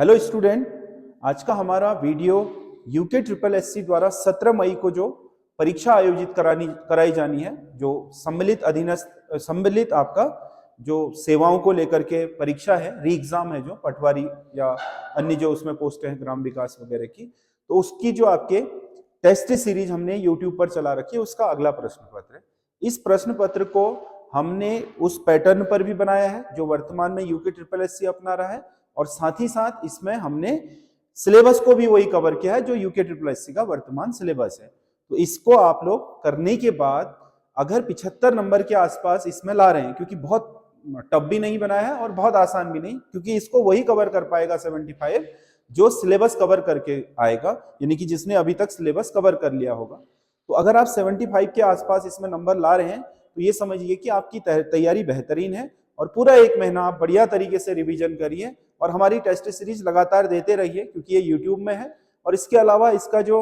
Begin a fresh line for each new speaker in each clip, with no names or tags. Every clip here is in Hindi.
हेलो स्टूडेंट, आज का हमारा वीडियो यूके ट्रिपल एससी द्वारा 17 मई को जो परीक्षा आयोजित कराई जानी है, जो सम्मिलित आपका जो सेवाओं को लेकर के परीक्षा है, री एग्जाम है, जो पटवारी या अन्य जो उसमें पोस्ट है ग्राम विकास वगैरह की, तो उसकी जो आपके टेस्ट सीरीज हमने यूट्यूब पर चला रखी है, उसका अगला प्रश्न पत्र है। इस प्रश्न पत्र को हमने उस पैटर्न पर भी बनाया है जो वर्तमान में यूके ट्रिपल एससी अपना रहा है, और साथ ही साथ इसमें हमने सिलेबस को भी वही कवर किया है जो यूके ट्रिपल एससी का वर्तमान सिलेबस है। तो इसको आप लोग करने के बाद अगर 75 नंबर के आसपास इसमें ला रहे हैं, क्योंकि बहुत टफ भी नहीं बनाया है और बहुत आसान भी नहीं, क्योंकि इसको वही कवर कर पाएगा 75 जो सिलेबस कवर करके आएगा, यानी कि जिसने अभी तक सिलेबस कवर कर लिया होगा। तो अगर आप 75 के आसपास इसमें नंबर ला रहे हैं तो ये समझिए कि आपकी तैयारी बेहतरीन है, और पूरा एक महीना आप बढ़िया तरीके से रिवीजन करिए और हमारी टेस्ट सीरीज लगातार देते रहिए, क्योंकि ये यूट्यूब में है। और इसके अलावा इसका जो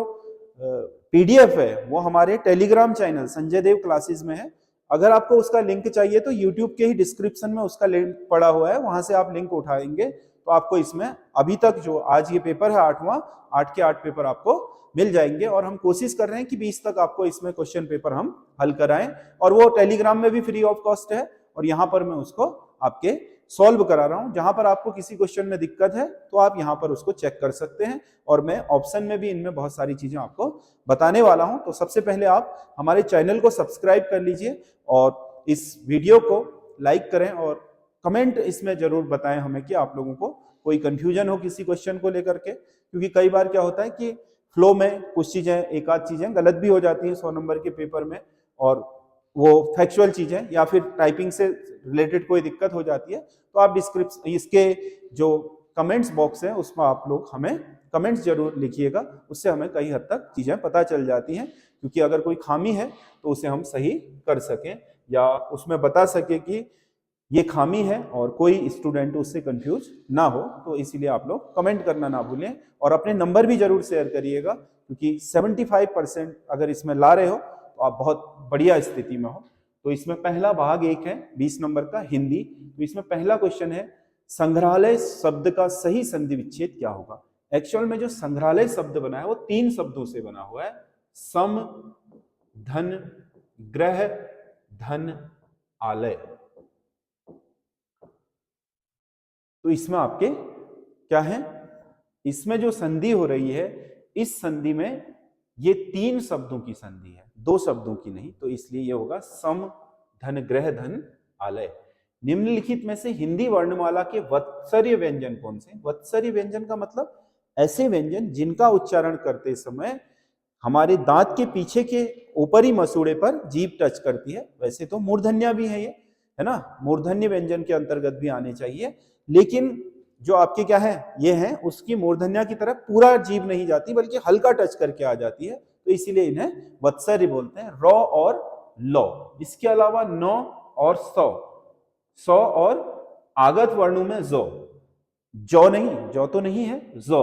पीडीएफ है वो हमारे टेलीग्राम चैनल संजय देव क्लासेस में है। अगर आपको उसका लिंक चाहिए तो यूट्यूब के ही डिस्क्रिप्शन में उसका लिंक पड़ा हुआ है, वहां से आप लिंक उठाएंगे तो आपको इसमें अभी तक जो आज ये पेपर है 8वां, 8 के 8 पेपर आपको मिल जाएंगे। और हम कोशिश कर रहे हैं कि 20 तक आपको इसमें क्वेश्चन पेपर हम हल कराएं, और वो टेलीग्राम में भी फ्री ऑफ कॉस्ट है, और यहाँ पर मैं उसको आपके सॉल्व करा रहा हूं। जहां पर आपको किसी क्वेश्चन में दिक्कत है तो आप यहां पर उसको चेक कर सकते हैं, और मैं ऑप्शन में भी इनमें बहुत सारी चीजें आपको बताने वाला हूं। तो सबसे पहले आप हमारे चैनल को सब्सक्राइब कर लीजिए और इस वीडियो को लाइक करें, और कमेंट इसमें जरूर बताएं हमें कि आप लोगों को कोई कंफ्यूजन हो किसी क्वेश्चन को लेकर के, क्योंकि कई बार क्या होता है कि फ्लो में कुछ चीजें, एक आध चीजें गलत भी हो जाती हैं 100 नंबर के पेपर में, और वो फैक्चुअल चीजें या फिर टाइपिंग से रिलेटेड कोई दिक्कत हो जाती है। तो आप डिस्क्रिप्शन, इसके जो कमेंट्स बॉक्स है उसमें आप लोग हमें कमेंट्स जरूर लिखिएगा, उससे हमें कई हद तक चीजें पता चल जाती हैं, क्योंकि अगर कोई खामी है तो उसे हम सही कर सकें या उसमें बता सके कि ये खामी है और कोई स्टूडेंट उससे कंफ्यूज ना हो। तो इसीलिए आप लोग कमेंट करना ना भूलें, और अपने नंबर भी जरूर शेयर करिएगा, क्योंकि 75% अगर इसमें ला रहे हो तो आप बहुत बढ़िया स्थिति में हो। तो इसमें पहला भाग 1 है 20 नंबर का हिंदी। तो इसमें पहला क्वेश्चन है, संग्रहालय शब्द का सही संधि विच्छेद क्या होगा। एक्चुअल में जो संग्रहालय शब्द बना है वो 3 शब्दों से बना हुआ है, सम, धन, ग्रह, धन, आलय। तो इसमें आपके क्या है, इसमें जो संधि हो रही है, इस संधि में ये 3 शब्दों की संधि है, 2 शब्दों की नहीं। तो इसलिए ये होगा सम, धन, ग्रह, धन, आलय। निम्नलिखित में से हिंदी वर्णमाला के वत्सर्य व्यंजन कौन से। वत्सर्य व्यंजन का मतलब ऐसे व्यंजन जिनका उच्चारण करते समय हमारे दांत के पीछे के ऊपरी मसूड़े पर जीभ टच करती है। वैसे तो मूर्धन्य भी है ये, है ना, मूर्धन्य व्यंजन के अंतर्गत भी आने चाहिए, लेकिन जो आपके क्या है ये है, उसकी मूर्धन्य की तरफ पूरा जीभ नहीं जाती बल्कि हल्का टच करके आ जाती है, तो इसीलिए इन्हें वत्सर्य बोलते हैं, रॉ और लौ। इसके अलावा नौ और सौ, सौ और आगत वर्णों में जौ, जौ नहीं, जौ तो नहीं है, जौ।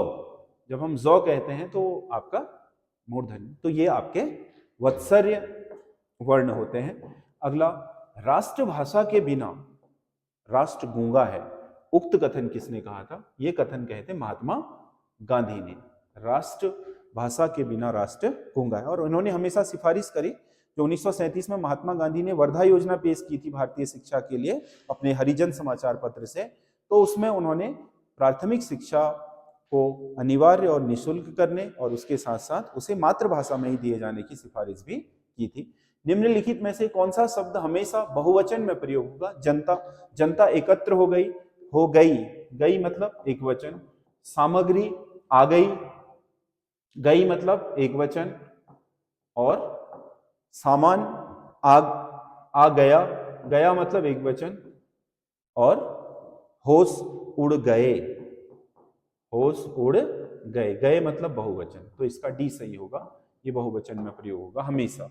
जब हम जौ कहते हैं तो आपका मूर्धन्य, तो ये आपके वत्सर्य वर्ण होते हैं। अगला, राष्ट्रभाषा के बिना राष्ट्र गूंगा है, उक्त कथन किसने कहा था। ये कथन कहते महात्मा गांधी ने, राष्ट्र भाषा के बिना राष्ट्र गूंगा है। और उन्होंने हमेशा सिफारिश करी, जो 1937 में महात्मा गांधी ने वर्धा योजना पेश की थी भारतीय शिक्षा के लिए अपने हरिजन समाचार पत्र से, तो उसमें उन्होंने प्राथमिक शिक्षा को अनिवार्य और निःशुल्क करने और उसके साथ साथ उसे मातृभाषा में ही दिए जाने की सिफारिश भी की थी। निम्नलिखित में से कौन सा शब्द हमेशा बहुवचन में प्रयोग होगा। जनता, जनता एकत्र हो गई, हो गई, गई मतलब एक वचन। सामग्री आ गई, गई मतलब एक वचन। और सामान आ गया, गया मतलब एक वचन। और होश उड़ गए, होश उड़ गए, गए मतलब बहुवचन। तो इसका डी सही होगा, ये बहुवचन में प्रयोग होगा हमेशा।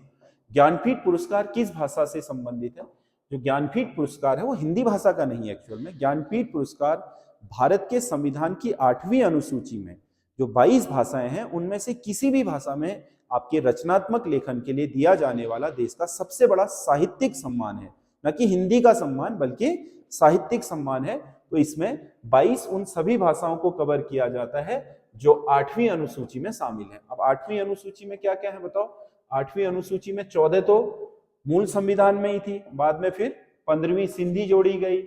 ज्ञानपीठ पुरस्कार किस भाषा से संबंधित है। जो ज्ञानपीठ पुरस्कार है वो हिंदी भाषा का नहीं है। एक्चुअल में ज्ञानपीठ पुरस्कार भारत के संविधान की 8वीं अनुसूची में जो 22 भाषाएं हैं उनमें से किसी भी भाषा में आपके रचनात्मक लेखन के लिए दिया जाने वाला देश का सबसे बड़ा साहित्यिक सम्मान है, न कि हिंदी का सम्मान बल्कि साहित्यिक सम्मान है। तो इसमें 22 उन सभी भाषाओं को कवर किया जाता है जो 8वीं अनुसूची में शामिल है। अब 8वीं अनुसूची में क्या क्या है बताओ। 8वीं अनुसूची में 14 तो मूल संविधान में ही थी, बाद में फिर 15वीं सिंधी जोड़ी गई,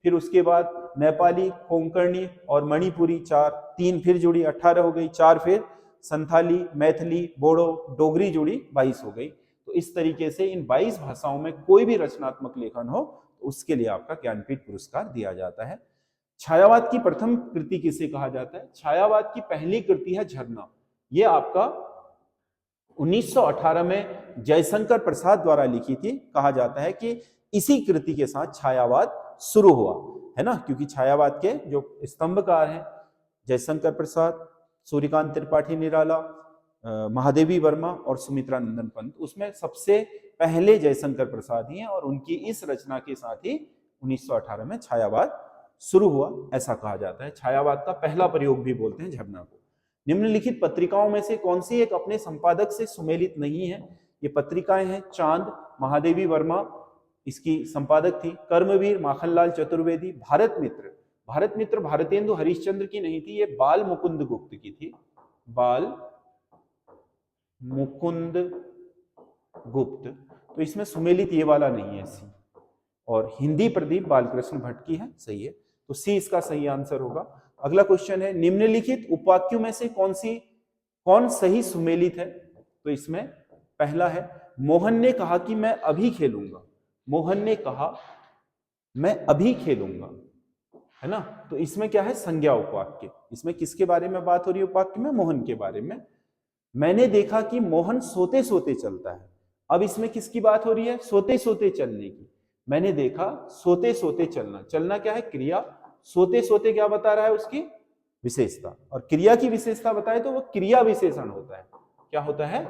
फिर उसके बाद नेपाली, कोंकणी और मणिपुरी 4, 3 फिर जुड़ी 18 हो गई, 4 फिर संथाली, मैथिली, बोडो, डोगरी जुड़ी 22 हो गई। तो इस तरीके से इन 22 भाषाओं में कोई भी रचनात्मक लेखन हो तो उसके लिए आपका ज्ञानपीठ पुरस्कार दिया जाता है। छायावाद की प्रथम कृति किसे कहा जाता है? छायावाद की पहली कृति है झरना। ये आपका 1918 में जयशंकर प्रसाद द्वारा लिखी थी। कहा जाता है कि इसी कृति के साथ छायावाद शुरू हुआ, है ना, क्योंकि छायावाद के जो स्तंभकार हैं जयशंकर प्रसाद, सूर्यकांत त्रिपाठी निराला, महादेवी वर्मा और सुमित्रा नंदन पंत, उसमें सबसे पहले जयशंकर प्रसाद ही हैं और उनकी इस रचना के साथ ही 1918 में छायावाद शुरू हुआ, ऐसा कहा जाता है। छायावाद का पहला प्रयोग भी बोलते हैं झरना को। निम्नलिखित पत्रिकाओं में से कौन सी एक अपने संपादक से सुमेलित नहीं है? ये पत्रिकाएं हैं चांद, महादेवी वर्मा इसकी संपादक थी, कर्मवीर माखनलाल चतुर्वेदी, भारत मित्र। भारत मित्र भारतेंदु हरिश्चंद्र की नहीं थी, ये बाल मुकुंद गुप्त की थी, बाल मुकुंद गुप्त। तो इसमें सुमेलित ये वाला नहीं है सी। और हिंदी प्रदीप बालकृष्ण भट्ट की है, सही है, तो सी इसका सही आंसर होगा। अगला क्वेश्चन है निम्नलिखित उपवाक्यों में से कौन सही सुमेलित है? तो इसमें पहला है मोहन ने कहा कि मैं अभी खेलूंगा। मोहन ने कहा मैं अभी खेलूंगा, है ना, तो इसमें क्या है? संज्ञा उपवाक्य। इसमें किसके बारे में बात हो रही है उपवाक्य में? मोहन के बारे में। मैंने देखा कि मोहन सोते सोते चलता है। अब इसमें किसकी बात हो रही है? सोते सोते चलने की। मैंने देखा सोते सोते चलना, चलना क्या है? क्रिया। सोते सोते क्या बता रहा है? उसकी विशेषता। और क्रिया की विशेषता बताए तो वो क्रिया विशेषण होता है। क्या होता है?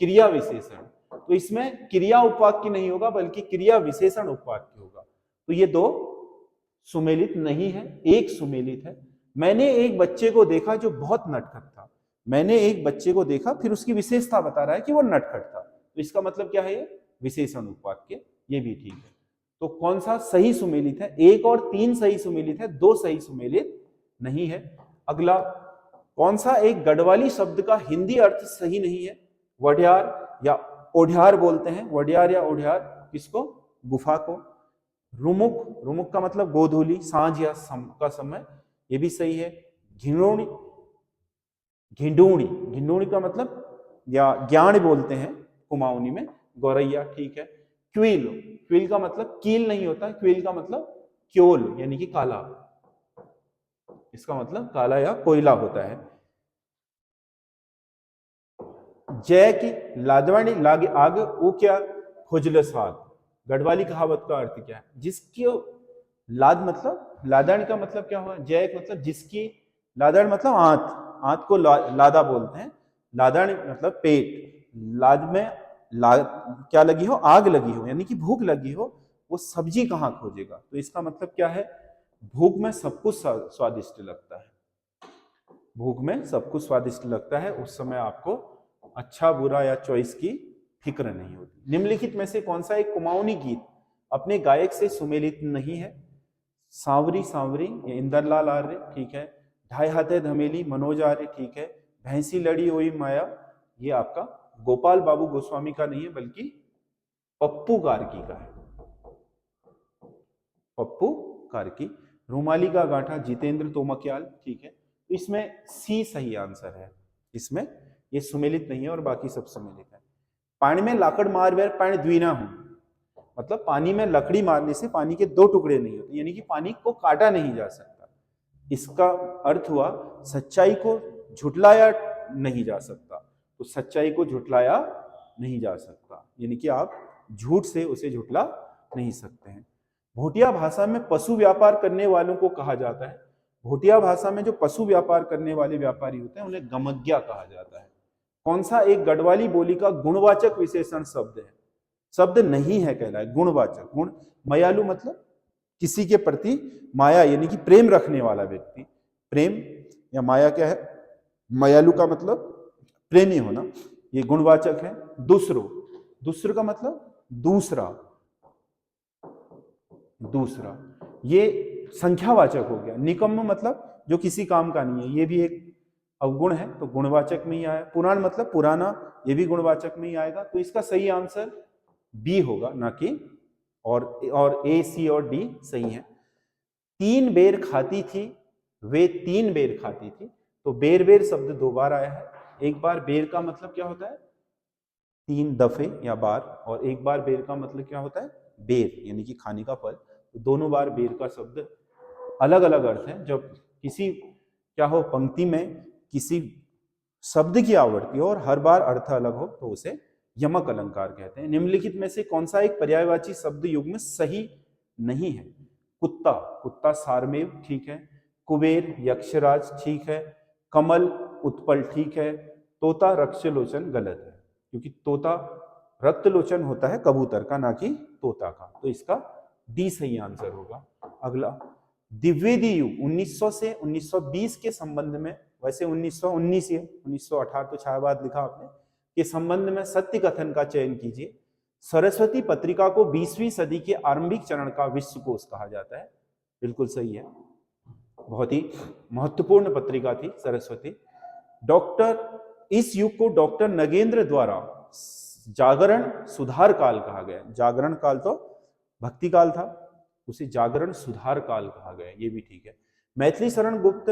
क्रिया विशेषण। तो इसमें क्रिया उपवाक्य नहीं होगा बल्कि क्रिया विशेषण उपवाक्य होगा। तो ये दो सुमेलित नहीं है, एक सुमेलित है। मैंने एक बच्चे को देखा जो बहुत नटखट था। मैंने एक बच्चे को देखा, फिर उसकी विशेषता बता रहा है कि वो नटखट था, तो इसका मतलब क्या है? ये विशेषण उपवाक्य। ये भी ठीक है। तो कौन सा सही सुमेलित है? 1 और 3 सही सुमेलित है, 2 सही सुमेलित नहीं है। अगला, कौन सा एक गढ़वाली शब्द का हिंदी अर्थ सही नहीं है? वड्यार या ओढ़्यार बोलते हैं, वड्यार या ओढ़्यार। किसको? गुफा को। रुमुक, रुमुक का मतलब गोधूली, सांझ या का समय, ये भी सही है। घिनौनी, घिंडूणी, घिंडूणी का मतलब या ज्ञान बोलते हैं कुमाऊनी में, गौरैया, ठीक है। क्वील, क्वील का मतलब कील नहीं होता, क्वील का मतलब क्योल यानी कि काला, इसका मतलब काला या कोयला होता है। जय की लादवानी लागे आग वो क्या? खुजलस आग। गढ़वाली कहावत का अर्थ क्या है? जिसकी लाद मतलब, लादण का मतलब क्या हुआ? जय मतलब जिसकी, लादण मतलब आंत, आंत को लादा बोलते हैं। लादण मतलब पेट। लाद में क्या लगी हो? आग लगी हो, यानी कि भूख लगी हो, वो सब्जी कहाँ खोजेगा? तो इसका मतलब क्या है? भूख में सब कुछ स्वादिष्ट लगता है। भूख में सब कुछ स्वादिष्ट लगता है, उस समय आपको अच्छा बुरा या चॉइस की फिक्र नहीं होती। निम्नलिखित में से कौन सा एक कुमाऊनी गीत अपने गायक से सुमेलित नहीं है? सांवरी सांवरी ये इंदरलाल आर्य, ठीक है। ढाई हाथे धमेली मनोज आर्य, ठीक है। भैंसी लड़ी हुई माया, ये आपका गोपाल बाबू गोस्वामी का नहीं है बल्कि पप्पू कार्की का है, पप्पू कार्की। रुमाली का गांठा जितेंद्र तोमक्याल, ठीक है। तो इसमें सी सही आंसर है। इसमें ये सुमेलित नहीं है और बाकी सब सुमेलित है। पानी में लाकड़ मारवेर पानी द्विना हूं, मतलब पानी में लकड़ी मारने से पानी के 2 टुकड़े नहीं होते, यानी कि पानी को काटा नहीं जा सकता। इसका अर्थ हुआ सच्चाई को झुटलाया नहीं जा सकता। तो सच्चाई को झुटलाया नहीं जा सकता, यानी कि आप झूठ से उसे झुटला नहीं सकते हैं। भोटिया भाषा में पशु व्यापार करने वालों को कहा जाता है। भोटिया भाषा में जो पशु व्यापार करने वाले व्यापारी होते हैं उन्हें गमग्या कहा जाता है। कौन सा एक गढ़वाली बोली का गुणवाचक विशेषण शब्द है? शब्द नहीं है कहलाए, गुणवाचक। गुण, मयालु मतलब किसी के प्रति माया यानी कि प्रेम रखने वाला व्यक्ति। प्रेम या माया क्या है? मयालु का मतलब प्रेमी होना, ये गुणवाचक है। दूसरो, दूसरो का मतलब दूसरा, दूसरा, ये संख्यावाचक हो गया। निकम्म मतलब जो किसी काम का नहीं है, ये भी एक अवगुण है तो गुणवाचक में ही आया। पुराण मतलब पुराना, ये भी गुणवाचक में ही आएगा। तो इसका सही आंसर बी होगा, ना कि और ए, सी और डी सही है। 3 बेर खाती थी, वे 3 बेर खाती थी। तो बेर बेर शब्द 2 बार आया है। एक बार बेर का मतलब क्या होता है? 3 दफे या बार, और एक बार बेर का मतलब क्या होता है? बेर, यानी कि खाने का फल। तो दोनों बार बेर का शब्द अलग अलग अर्थ है। जब किसी क्या हो पंक्ति में किसी शब्द की आवृत्ति हो और हर बार अर्थ अलग हो तो उसे यमक अलंकार कहते हैं। निम्नलिखित में से कौन सा एक पर्यायवाची शब्द युग्म सही नहीं है? कुत्ता, कुत्ता सारमेव ठीक है। कुबेर यक्षराज ठीक है। कमल उत्पल ठीक है। तोता रक्षलोचन गलत है, क्योंकि तोता रक्तलोचन होता है कबूतर का, ना कि तोता का। तो इसका डी सही आंसर होगा। अगला, द्विवेदी युग 1900 से 1920 के संबंध में, वैसे 1919 है, 1918 तो छायावाद लिखा आपने, के संबंध में सत्य कथन का चयन कीजिए। सरस्वती पत्रिका को 20वीं सदी के आरंभिक चरण का विश्वकोश कहा जाता है। बिल्कुल सही है, बहुत ही महत्वपूर्ण पत्रिका थी सरस्वती। इस युग को डॉक्टर नगेंद्र द्वारा जागरण सुधार काल कहा गया। जागरण काल तो भक्ति काल था, उसे जागरण सुधार काल कहा गया, ये भी ठीक है। मैथिली शरण गुप्त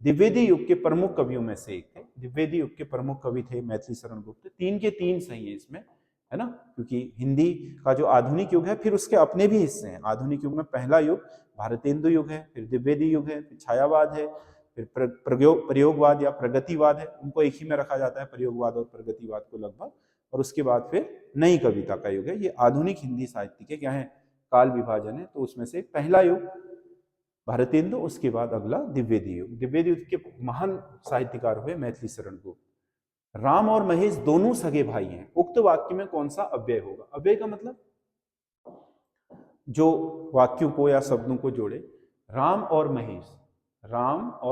द्विवेदी युग के प्रमुख कवियों में से एक थे। द्विवेदी युग के प्रमुख कवि थे मैथिली शरण गुप्त। 3 के 3 सही है इसमें, है ना, क्योंकि हिंदी का जो आधुनिक युग है फिर उसके अपने भी हिस्से हैं। आधुनिक युग में पहला युग भारतेंदु युग है, फिर द्विवेदी युग है, फिर छायावाद है, फिर प्रयोगवाद या प्रगतिवाद है। उनको एक ही में रखा जाता है, प्रयोगवाद और प्रगतिवाद को लगभग। और उसके बाद फिर नई कविता का युग है। ये आधुनिक हिंदी साहित्य के क्या है, काल विभाजन है। तो उसमें से पहला युग भारतेंदु, उसके बाद अगला द्विवेदी युग। द्विवेदी युग के महान साहित्यकार हुए मैथिली शरण गुप्त। राम और महेश दोनों सगे भाई हैं। उक्त वाक्य में कौन सा अव्यय होगा? अव्यय का मतलब जो वाक्यों को या शब्दों को जोड़े। राम और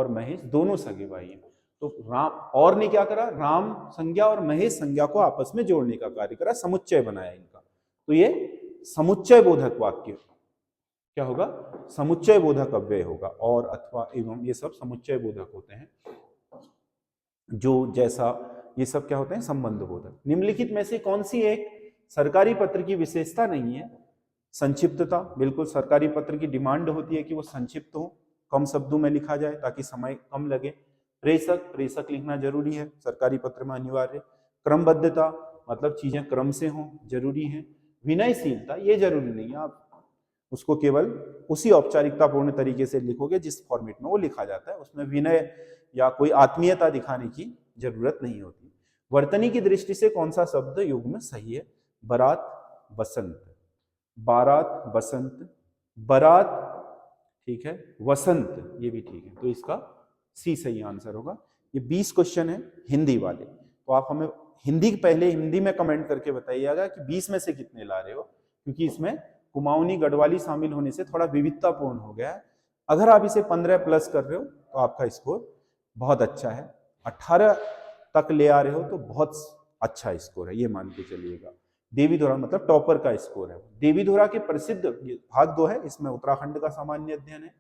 महेश दोनों सगे भाई हैं। तो राम और ने क्या करा? राम संज्ञा और महेश संज्ञा को आपस में जोड़ने का कार्य करा, समुच्चय बनाया इनका। तो ये समुच्चय बोधक वाक्य क्या होगा? समुच्चय बोधक अव्यय होगा। और, अथवा, एवं, ये सब समुच्चय बोधक होते हैं। जो, जैसा, ये सब क्या होते हैं? संबंध बोधक। निम्नलिखित में से कौन सी एक सरकारी पत्र की विशेषता नहीं है? संक्षिप्तता। बिल्कुल, सरकारी पत्र की डिमांड होती है कि वो संक्षिप्त हो, कम शब्दों में लिखा जाए ताकि समय कम लगे। प्रेषक लिखना जरूरी है, सरकारी पत्र में अनिवार्य। क्रमबद्धता मतलब चीजें क्रम से हों, जरूरी है। विनयशीलता ये जरूरी नहीं है, आप उसको केवल उसी औपचारिकतापूर्ण तरीके से लिखोगे जिस फॉर्मेट में वो लिखा जाता है, उसमें विनय या कोई आत्मीयता दिखाने की जरूरत नहीं होती। वर्तनी की दृष्टि से कौन सा शब्द युग में सही है? बारात बसंत, बारात ठीक है, वसंत ये भी ठीक है। तो इसका सी सही आंसर होगा। ये 20 क्वेश्चन है हिंदी वाले। तो आप हमें पहले हिंदी में कमेंट करके बताइएगा कि 20 में से कितने ला रहे हो, क्योंकि इसमें कुमाऊनी गढ़वाली शामिल होने से थोड़ा विविधतापूर्ण हो गया है। अगर आप इसे 15 प्लस कर रहे हो तो आपका स्कोर बहुत अच्छा है। 18 तक ले आ रहे हो तो बहुत अच्छा स्कोर है, ये मान के चलिएगा। देवीधुरा मतलब टॉपर का स्कोर है। देवीधुरा के प्रसिद्ध, भाग 2 है, इसमें उत्तराखंड का सामान्य अध्ययन है।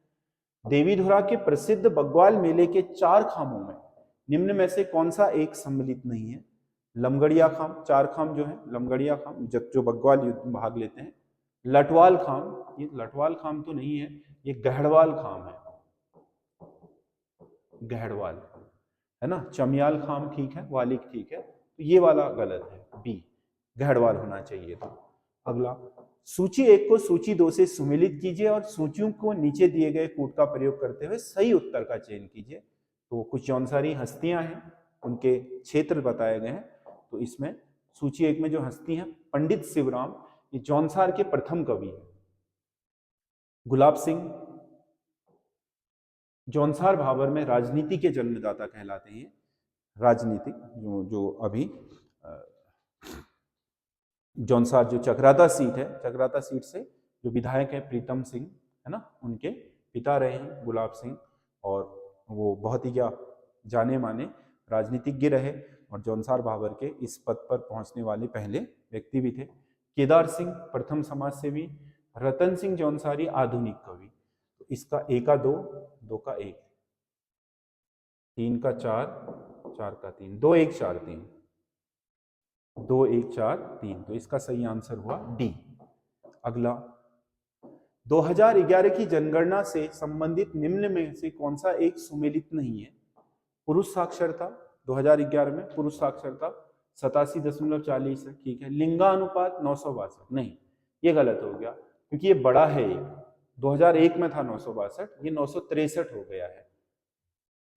देवीधुरा के प्रसिद्ध बग्वाल मेले के 4 खामों में निम्न में से कौन सा एक सम्मिलित नहीं है? लमगड़िया खाम, 4 खाम जो है, लमगड़िया खाम जो बग्वाल युद्ध में भाग लेते हैं। लटवाल खाम, ये लटवाल खाम तो नहीं है, ये गहड़वाल खाम है, गहड़वाल है ना। चमियाल खाम ठीक है, वालिक ठीक है, तो ये वाला गलत है, बी गहड़वाल होना चाहिए था। अगला, सूची 1 को सूची 2 से सुमेलित कीजिए और सूचियों को नीचे दिए गए कूट का प्रयोग करते हुए सही उत्तर का चयन कीजिए। तो कुछ जौनसारी हस्तियां हैं, उनके क्षेत्र बताए गए हैं। तो इसमें सूची 1 में जो हस्ती हैं, पंडित शिवराम, ये जौनसार के प्रथम कवि हैं। गुलाब सिंह जौनसार भाबर में राजनीति के जन्मदाता कहलाते हैं। राजनीतिक जो अभी जौनसार जो चक्राता सीट है, चक्राता सीट से जो विधायक है प्रीतम सिंह, है ना, उनके पिता रहे हैं गुलाब सिंह। और वो बहुत ही क्या जाने माने राजनीतिज्ञ रहे और जौनसार भाबर के इस पद पर पहुंचने वाले पहले व्यक्ति भी थे। केदार सिंह प्रथम समाज सेवी, रतन सिंह जौनसारी आधुनिक कवि। तो इसका a का 2, 2 का 1, 3 का 4, 4 का 3, 2 1 4 3, 2 1 4 3, तो इसका सही आंसर हुआ डी। अगला, 2011 की जनगणना से संबंधित निम्न में से कौन सा एक सुमेलित नहीं है? पुरुष साक्षरता 2011 में पुरुष साक्षरता 87.40 है, ठीक है। लिंगानुपात 962, नहीं, ये गलत हो गया क्योंकि ये बड़ा है। एक 2001 में था 962, ये 963 हो गया है,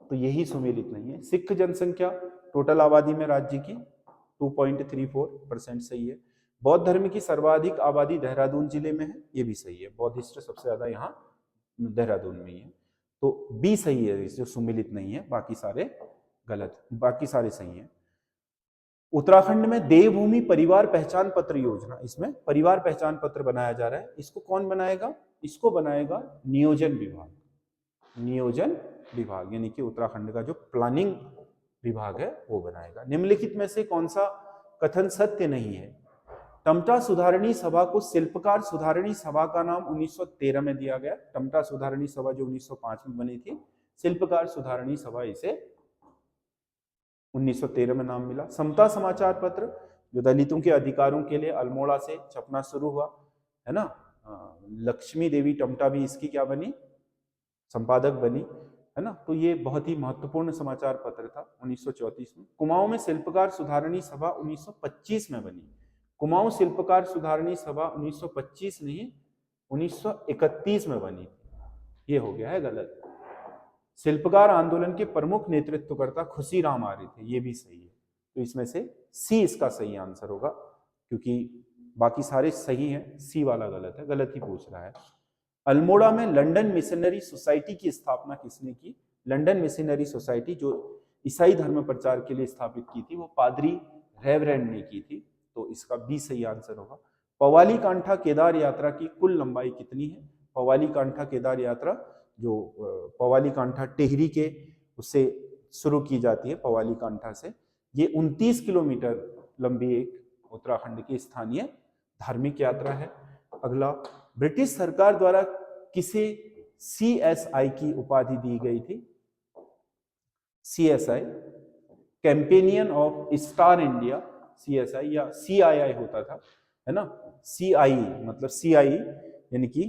तो यही सुमेलित नहीं है। सिख जनसंख्या टोटल आबादी में राज्य की 2.34% सही है। बौद्ध धर्म की सर्वाधिक आबादी देहरादून जिले में है, ये भी सही है। बौद्धिस्ट सबसे ज्यादा यहाँ देहरादून में ही है, तो बी सही है, जो सुमेलित नहीं है। बाकी सारे गलत, बाकी सारे सही हैं। उत्तराखंड में देवभूमि परिवार पहचान पत्र योजना, इसमें परिवार पहचान पत्र बनाया जा रहा है। इसको कौन बनाएगा? इसको बनाएगा नियोजन विभाग। नियोजन विभाग यानी कि उत्तराखंड का जो प्लानिंग विभाग है वो बनाएगा। निम्नलिखित में से कौन सा कथन सत्य नहीं है? टमटा सुधारणी सभा को शिल्पकार सुधारणी सभा का नाम 1913 में दिया गया। टमटा सुधारणी सभा जो 1905 में बनी थी, शिल्पकार सुधारणी सभा इसे 1913 में नाम मिला। समता समाचार पत्र जो दलितों के अधिकारों के लिए अल्मोड़ा से छपना शुरू हुआ, है ना, लक्ष्मी देवी टमटा भी इसकी क्या बनी? संपादक बनी, है ना। तो ये बहुत ही महत्वपूर्ण समाचार पत्र था 1934 में। कुमाऊं में शिल्पकार सुधारणी सभा 1925 में बनी। कुमाऊं शिल्पकार सुधारणी सभा 1925 नहीं 1931 में बनी। ये हो गया है गलत। शिल्पकार आंदोलन के प्रमुख नेतृत्वकर्ता खुशीराम आर्य थे, ये भी सही है। तो इसमें से सी इसका सही आंसर होगा, क्योंकि बाकी सारे सही हैं, सी वाला गलत है, गलत ही पूछ रहा है। अल्मोड़ा में लंदन मिशनरी सोसाइटी की स्थापना किसने की? लंदन मिशनरी सोसाइटी जो ईसाई धर्म प्रचार के लिए स्थापित की थी, वो पादरी रेवरेंड ने की थी, तो इसका बी सही आंसर होगा। पवाली कांठा केदार यात्रा की कुल लंबाई कितनी है? पवाली कांठा केदार यात्रा जो पवाली कांठा टेहरी के उससे शुरू की जाती है, पवाली कांठा से, ये 29 किलोमीटर लंबी एक उत्तराखंड की स्थानीय धार्मिक यात्रा है। अगला, ब्रिटिश सरकार द्वारा किसे CSI की उपाधि दी गई थी? CSI companion of star India, CSI या CII होता था, है ना। CIE मतलब CIE यानी कि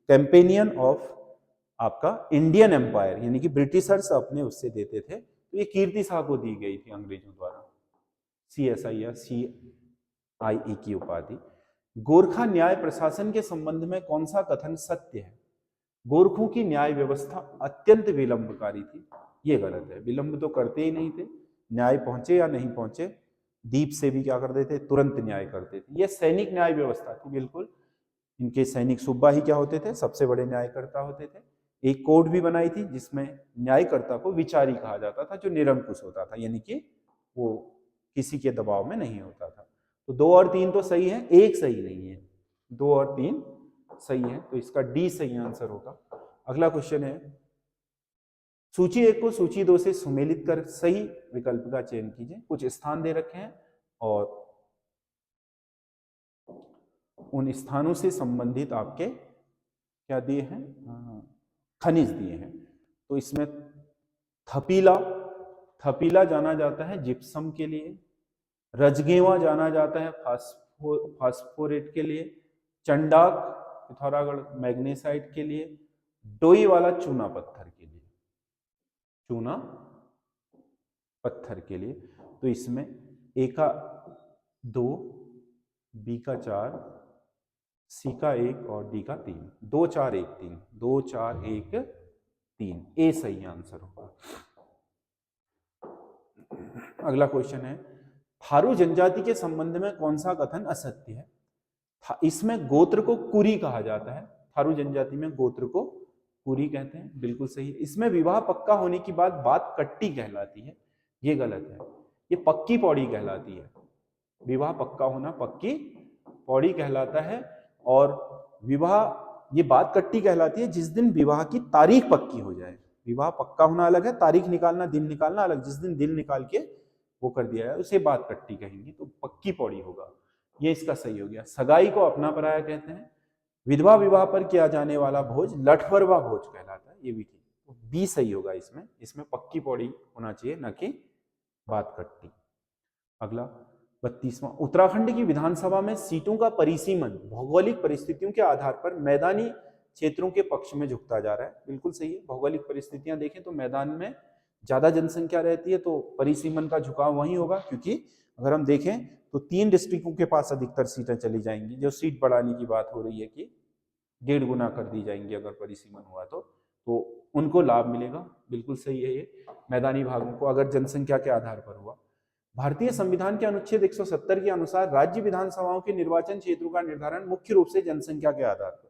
कैंपेनियन ऑफ आपका इंडियन एम्पायर, यानी कि ब्रिटिशर्स अपने उससे देते थे, तो ये कीर्ति शाह को दी गई थी अंग्रेजों द्वारा, CSI या CIE की उपाधि। गोरखा न्याय प्रशासन के संबंध में कौन सा कथन सत्य है? गोरखों की न्याय व्यवस्था अत्यंत विलंबकारी थी, ये गलत है। विलंब तो करते ही नहीं थे, न्याय पहुंचे या नहीं पहुंचे, दीप से भी क्या कर देते? तुरंत न्याय करते थे। ये सैनिक न्याय व्यवस्था थी, बिल्कुल। इनके सैनिक सुब्बा ही क्या होते थे? सबसे बड़े न्यायकर्ता होते थे। एक कोड भी बनाई थी जिसमें न्यायकर्ता को विचारी कहा जाता था, जो निरंकुश होता था, यानी कि वो किसी के दबाव में नहीं होता था। तो 2 और 3 तो सही है, एक सही नहीं है। 2 और 3 सही है, तो इसका डी सही आंसर होगा। अगला क्वेश्चन है, सूची 1 को सूची 2 से सुमेलित कर सही विकल्प का चयन कीजिए। कुछ स्थान दे रखे हैं और उन स्थानों से संबंधित आपके क्या दिए हैं? खनिज दिए हैं। तो इसमें थपीला जाना जाता है जिप्सम के लिए, रजगेवा जाना जाता है फास्फोरेट के लिए, चंडाक पिथौरागढ़ मैग्नेसाइट के लिए, डोई वाला चूना पत्थर के लिए, चूना पत्थर के लिए। तो इसमें ए का 2, बी का 4, सी का 1 और डी का 3, 2 4 1 3, 2 4 1 3, ए सही आंसर होगा। अगला क्वेश्चन है, थारू जनजाति के संबंध में कौन सा कथन असत्य है? इसमें गोत्र को कुरी कहा जाता है। थारू जनजाति में गोत्र को कुरी कहते हैं, बिल्कुल सही है। इसमें विवाह पक्का होने की बात कट्टी कहलाती है, ये गलत है। ये पक्की पौड़ी कहलाती है। विवाह पक्का होना पक्की पौड़ी कहलाता है, और विवाह ये बात कट्टी कहलाती है जिस दिन विवाह की तारीख पक्की हो जाए। विवाह पक्का होना अलग है, तारीख निकालना, दिन निकालना अलग। जिस दिन दिन निकाल के वो कर दिया है उसे बात कट्टी कहेंगे, तो पक्की पौड़ी होगा। ये इसका सही हो गया। सगाई को अपना पराया कहते हैं। विधवा विवाह पर किया जाने वाला भोज लठवरवा भोज कहलाता है, ये भी ठीक। तो बी सही होगा इसमें। इसमें पक्की पौड़ी होना चाहिए, न कि बात कट्टी। अगला 32वां, उत्तराखंड की विधानसभा में सीटों का परिसीमन भौगोलिक परिस्थितियों के आधार पर मैदानी क्षेत्रों के पक्ष में झुकता जा रहा है। बिल्कुल सही है। भौगोलिक परिस्थितियां देखें तो मैदान में ज्यादा जनसंख्या रहती है तो परिसीमन का झुकाव वहीं होगा, क्योंकि अगर हम देखें तो 3 डिस्ट्रिक्टों के पास अधिकतर सीटें चली जाएंगी। जो सीट बढ़ाने की बात हो रही है कि 1.5 गुना कर दी जाएंगी अगर परिसीमन हुआ तो उनको लाभ मिलेगा। बिल्कुल सही है ये, मैदानी भागों को अगर जनसंख्या के आधार पर हुआ। भारतीय संविधान के अनुच्छेद 170 के अनुसार राज्य विधानसभाओं के निर्वाचन क्षेत्रों का निर्धारण मुख्य रूप से जनसंख्या के आधार पर,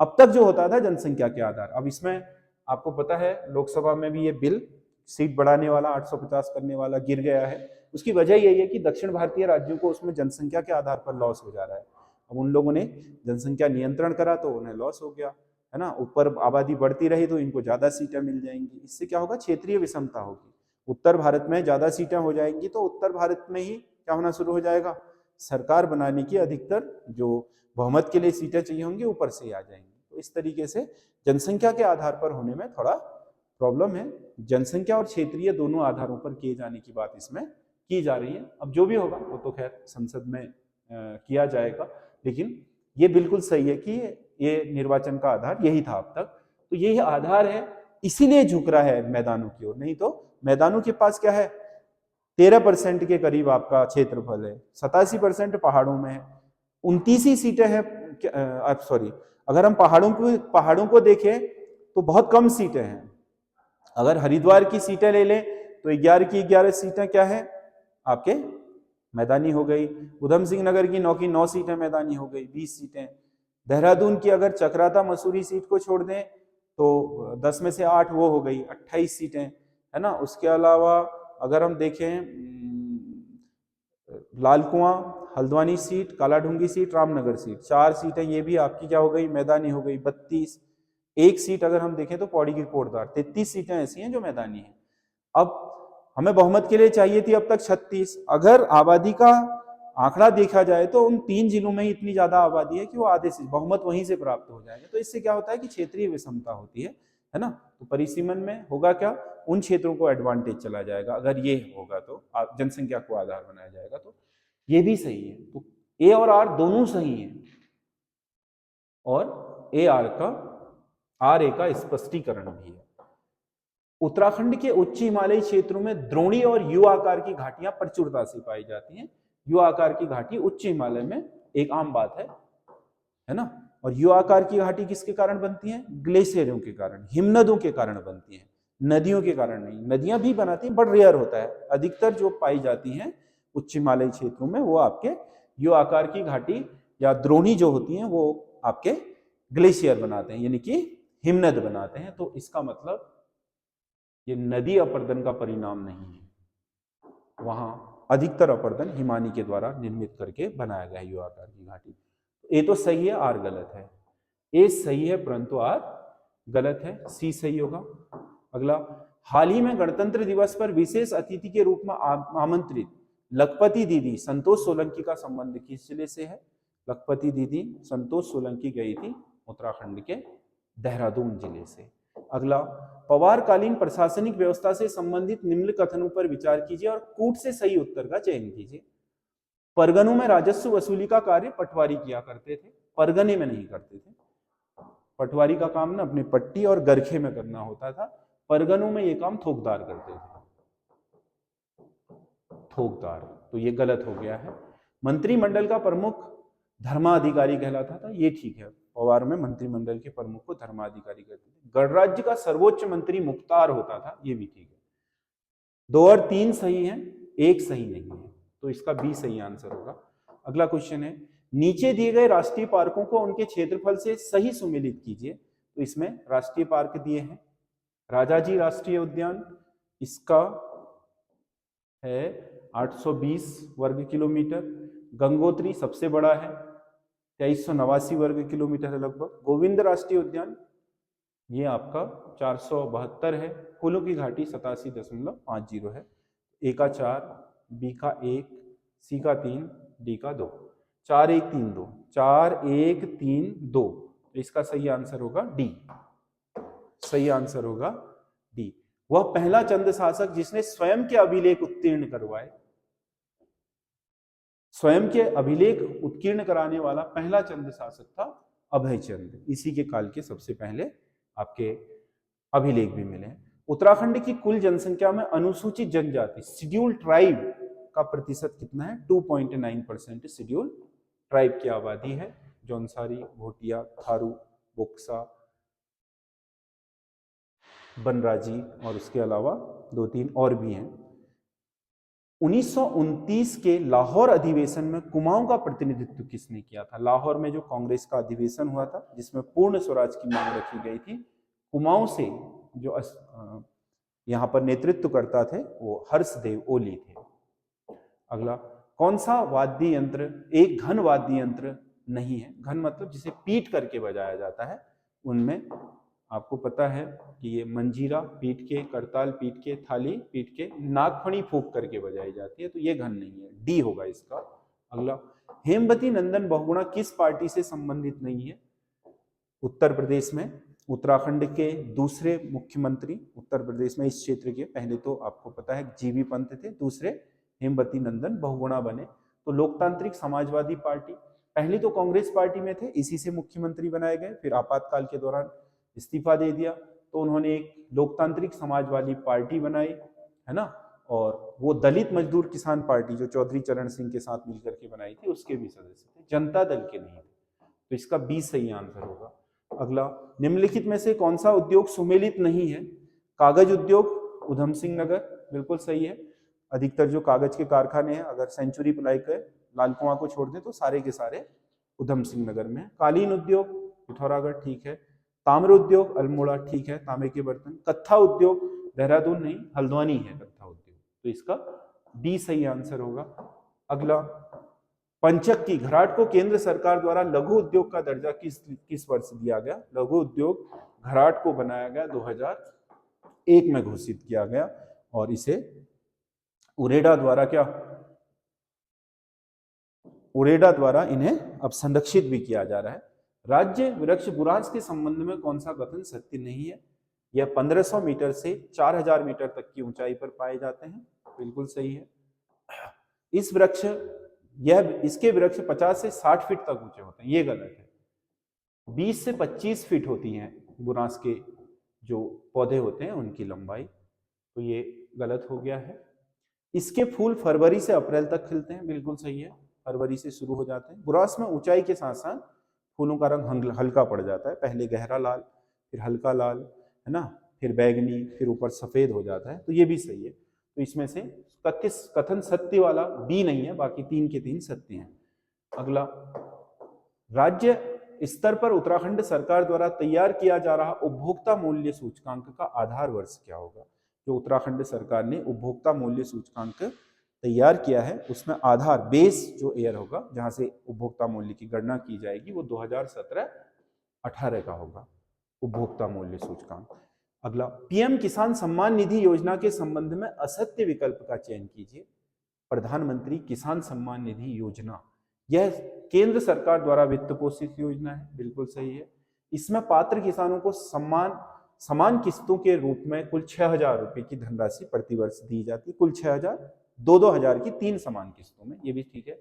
अब तक जो होता था जनसंख्या के आधार, अब इसमें आपको पता है लोकसभा में भी ये बिल सीट बढ़ाने वाला 850 करने वाला गिर गया है। उसकी वजह यही है कि दक्षिण भारतीय राज्यों को उसमें जनसंख्या के आधार पर लॉस हो जा रहा है। अब उन लोगों ने जनसंख्या नियंत्रण करा तो उन्हें लॉस हो गया, है ना। ऊपर आबादी बढ़ती रही तो इनको ज्यादा सीटें मिल जाएंगी। इससे क्या होगा, क्षेत्रीय विषमता होगी। उत्तर भारत में ज्यादा सीटें हो जाएंगी तो उत्तर भारत में ही क्या होना शुरू हो जाएगा, सरकार बनाने की अधिकतर जो बहुमत के लिए सीटें चाहिए होंगी ऊपर से ही आ जाएंगी। तो इस तरीके से जनसंख्या के आधार पर होने में थोड़ा प्रॉब्लम है। जनसंख्या और क्षेत्रीय दोनों आधारों पर किए जाने की बात इसमें की जा रही है। अब जो भी होगा वो तो खैर संसद में किया जाएगा, लेकिन ये बिल्कुल सही है कि ये निर्वाचन का आधार यही था अब तक। तो यही आधार है, इसीलिए झुक रहा है मैदानों की ओर। नहीं तो मैदानों के पास क्या है, 13% के करीब आपका क्षेत्रफल है, 87% पहाड़ों में है, 29 ही सीटें हैं। सॉरी, अगर हम पहाड़ों को देखें तो बहुत कम सीटें हैं। अगर हरिद्वार की सीटें ले लें तो 11 की 11 सीटें क्या है आपके मैदानी हो गई। उधम सिंह नगर की 9 की 9 सीटें मैदानी हो गई, 20 सीटें। देहरादून की अगर चक्राता मसूरी सीट को छोड़ दें तो 10 में से 8 वो हो गई, 28 सीटें, है ना। उसके अलावा अगर हम देखें लाल कुआं, Haldwani seat, Kaladhungi seat, Ramnagar seat, 4 सीटें ये भी आपकी क्या हो गई, मैदानी हो गई, 32। एक सीट अगर हम देखें तो पौड़ी की कोटद्वार, 33 सीटें ऐसी हैं जो मैदानी हैं। अब हमें बहुमत के लिए चाहिए थी अब तक 36। अगर आबादी का आंकड़ा देखा जाए तो उन 3 जिलों में इतनी ज्यादा आबादी है कि वो आधे से बहुमत वहीं से प्राप्त हो जाएगा। तो इससे क्या होता है कि क्षेत्रीय विषमता होती है ना। तो परिसीमन में होगा क्या, उन क्षेत्रों को एडवांटेज चला जाएगा अगर ये होगा तो, जनसंख्या को आधार बनाया जाएगा तो ये भी सही है। तो ए और आर दोनों सही है, और ए आर का स्पष्टीकरण भी है। उत्तराखंड के उच्च हिमालयी क्षेत्रों में द्रोणी और यू आकार की घाटियां प्रचुरता से पाई जाती हैं। यू आकार की घाटी उच्च हिमालय में एक आम बात है ना। और यू आकार की घाटी किसके कारण बनती है, ग्लेशियरों के कारण, हिमनदों के कारण बनती है, नदियों के कारण नहीं। नदियां भी बनाती हैं बट रेयर होता है। अधिकतर जो पाई जाती हैं उच्च हिमालयी क्षेत्रों में वो आपके यू आकार की घाटी या द्रोणी जो होती हैं वो आपके ग्लेशियर बनाते हैं, यानी कि हिमनद बनाते हैं। तो इसका मतलब ये नदी अपर्दन का परिणाम नहीं है, वहां अधिकतर अपर्दन हिमानी के द्वारा निर्मित करके बनाया गया यू आकार की घाटी। ए तो सही है, आर गलत है। ए सही है परंतु आर गलत है, सी सही होगा। अगला, हाल ही में गणतंत्र दिवस पर विशेष अतिथि के रूप में आमंत्रित लखपति दीदी संतोष सोलंकी का संबंध किस जिले से है। लखपति दीदी संतोष सोलंकी गई थी उत्तराखंड के देहरादून जिले से। अगला, पवारकालीन प्रशासनिक व्यवस्था से संबंधित निम्न कथनों पर विचार कीजिए और कूट से सही उत्तर का चयन कीजिए। परगनों में राजस्व वसूली का कार्य पटवारी किया करते थे, परगने में नहीं करते थे। पटवारी का काम ना अपने पट्टी और गरखे में करना होता था, परगनों में ये काम थोकदार करते थे, थोकदार। तो ये गलत हो गया है। मंत्रिमंडल का प्रमुख धर्माधिकारी कहलाता था, ये ठीक है। पवार में मंत्रिमंडल के प्रमुख को धर्माधिकारी कहते थे। गणराज्य का सर्वोच्च मंत्री मुख्तार होता था, ये भी ठीक है। 2 और 3 सही है, 1 सही नहीं है, तो इसका बी सही आंसर होगा। अगला क्वेश्चन है, नीचे दिए गए राष्ट्रीय पार्कों को उनके क्षेत्रफल से सही सुमेलित कीजिए। तो इसमें राष्ट्रीय पार्क दिए हैं, राजाजी राष्ट्रीय उद्यान, इसका है 820 वर्ग किलोमीटर। गंगोत्री सबसे बड़ा है, 2389 वर्ग किलोमीटर है लगभग। गोविंद राष्ट्रीय उद्यान ये आपका 472 है। फूलों की घाटी 87.50 है। ए का 4, बी का 1, सी का 3, डी का 2। 4 1 3 2, 4 1 3 2, तो इसका सही आंसर होगा डी। सही आंसर होगा डी। वह पहला चंद शासक जिसने स्वयं के अभिलेख उत्तीर्ण करवाए, स्वयं के अभिलेख उत्कीर्ण कराने वाला पहला चंद शासक था अभय चंद। इसी के काल के सबसे पहले आपके अभिलेख भी मिले हैं। उत्तराखंड की कुल जनसंख्या में अनुसूचित जनजाति शेड्यूल ट्राइब का प्रतिशत कितना है? 2.9% शेड्यूल ट्राइब की आबादी है। जौनसारी, भोटिया, थारू, बोक्सा, बनराजी और उसके अलावा 2-3 और भी हैं। 1929 के लाहौर अधिवेशन में कुमाऊं का प्रतिनिधित्व किसने किया था? लाहौर में जो कांग्रेस का अधिवेशन हुआ था जिसमें पूर्ण स्वराज की मांग रखी गई थी, कुमाऊं से जो यहाँ पर नेतृत्व करता थे वो हर्षदेव ओली थे। अगला, कौन सा वाद्य यंत्र एक घन वाद्य यंत्र नहीं है? घन मतलब जिसे पीट करके बजाया जाता है। उनमें आपको पता है कि ये मंजीरा पीट के, करताल पीट के, थाली पीट के, नागफणी फूंक करके बजाई जाती है, तो ये घन नहीं है, डी होगा इसका। अगला, हेमवती नंदन बहुगुणा किस पार्टी से संबंधित नहीं है? उत्तर प्रदेश में उत्तराखंड के दूसरे मुख्यमंत्री, उत्तर प्रदेश में इस क्षेत्र के, पहले तो आपको पता है जीबी पंत थे, दूसरे हेमवती नंदन बहुगुणा बने। तो लोकतांत्रिक समाजवादी पार्टी, पहले तो कांग्रेस पार्टी में थे, इसी से मुख्यमंत्री बनाए गए, फिर आपातकाल के दौरान इस्तीफा दे दिया तो उन्होंने एक लोकतांत्रिक समाजवादी पार्टी बनाई, है ना। और वो दलित मजदूर किसान पार्टी जो चौधरी चरण सिंह के साथ मिलकर के बनाई थी, उसके भी सदस्य थे, जनता दल के नहीं थे। तो इसका बी सही आंसर होगा। अगला, निम्नलिखित में से कौन सा उद्योग सुमेलित नहीं है? कागज उद्योग, उधम सिंह नगर, बिल्कुल सही है। अधिकतर जो कागज के कारखाने हैं, अगर सेंचुरी प्लाई के लाल कुआं को छोड़ दें तो सारे के सारे उधम सिंह नगर में। कालीन उद्योग पिथौरागढ़, ठीक है। ताम्र उद्योग अल्मोड़ा, ठीक है, तांबे के बर्तन। कत्था उद्योग देहरादून नहीं, हल्द्वानी है कत्था उद्योग, तो इसका डी सही आंसर होगा। अगला, पंचक की घराट को केंद्र सरकार द्वारा लघु उद्योग का दर्जा किस वर्ष दिया गया? लघु उद्योग घराट को बनाया गया 2001 में घोषित किया गया, और इसे उरेडा द्वारा इन्हें अब संरक्षित भी किया जा रहा है। राज्य वृक्ष बुरांश के संबंध में कौन सा कथन सत्य नहीं है? यह 1500 मीटर से 4000 मीटर तक की ऊंचाई पर पाए जाते हैं, बिल्कुल सही है। इसके वृक्ष 50 से 60 फीट तक ऊंचे होते हैं, ये गलत है। 20 से 25 फीट होती हैं बुरांश के जो पौधे होते हैं उनकी लंबाई, तो ये गलत हो गया है। इसके फूल फरवरी से अप्रैल तक खिलते हैं, बिल्कुल सही है, फरवरी से शुरू हो जाते हैं। बुरांश में ऊंचाई के साथ साथ फूलों का रंग हल्का पड़ जाता है, पहले गहरा लाल, फिर हल्का लाल, है ना, फिर बैगनी, फिर ऊपर सफेद हो जाता है, तो ये भी सही है। तो इसमें से कथन सत्य वाला बी नहीं है, बाकी 3 के 3 सत्य हैं। अगला, राज्य स्तर पर उत्तराखंड सरकार द्वारा तैयार किया जा रहा उपभोक्ता मूल्य सूचकांक का आधार वर्ष क्या होगा? जो उत्तराखंड सरकार ने उपभोक्ता मूल्य सूचकांक तैयार किया है उसमें आधार बेस जो ईयर होगा जहां से उपभोक्ता मूल्य की गणना की जाएगी वो 2017-18 का होगा उपभोक्ता मूल्य सूचकांक। अगला, पीएम किसान सम्मान निधि योजना के संबंध में असत्य विकल्प का चयन कीजिए। प्रधानमंत्री किसान सम्मान निधि योजना यह केंद्र सरकार द्वारा वित्त पोषित योजना है, बिल्कुल सही है। इसमें पात्र किसानों को समान किस्तों के रूप में कुल 6000 रुपए की धनराशि प्रतिवर्ष दी जाती है, कुल 6000, 2-2 हजार की 3 समान किस्तों में, ये भी ठीक है।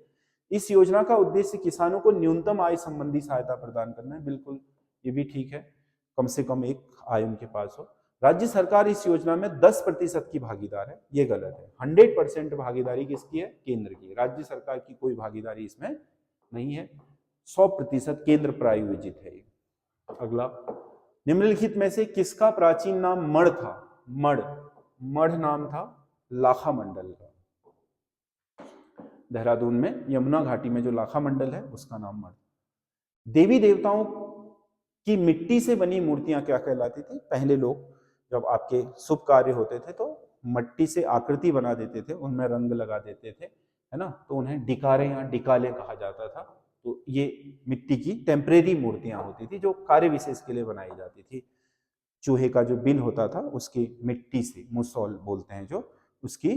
इस योजना का उद्देश्य किसानों को न्यूनतम आय संबंधी सहायता प्रदान करना है, बिल्कुल ये भी ठीक है, कम से कम एक आय उनके पास हो। राज्य सरकार इस योजना में 10% की भागीदार है, ये गलत है। 100% भागीदारी किसकी है? केंद्र की। राज्य सरकार की कोई भागीदारी इसमें नहीं है, 100% केंद्र प्रायोजित है। अगला, निम्नलिखित में से किसका प्राचीन नाम मढ़ था? मढ़ नाम था लाखा मंडल का। देहरादून में यमुना घाटी में जो लाखा मंडल है उसका नाम मढ़। देवी देवताओं की मिट्टी से बनी मूर्तियां क्या कहलाती थी? पहले लोग जब आपके शुभ कार्य होते थे तो मिट्टी से आकृति बना देते थे, उनमें रंग लगा देते थे, है ना, तो उन्हें डिकारे या डिकाले कहा जाता था। तो ये मिट्टी की टेम्परेरी मूर्तियां होती थी जो कार्य विशेष के लिए बनाई जाती थी। चूहे का जो बिल होता था उसकी मिट्टी से, मुसौल बोलते हैं जो, उसकी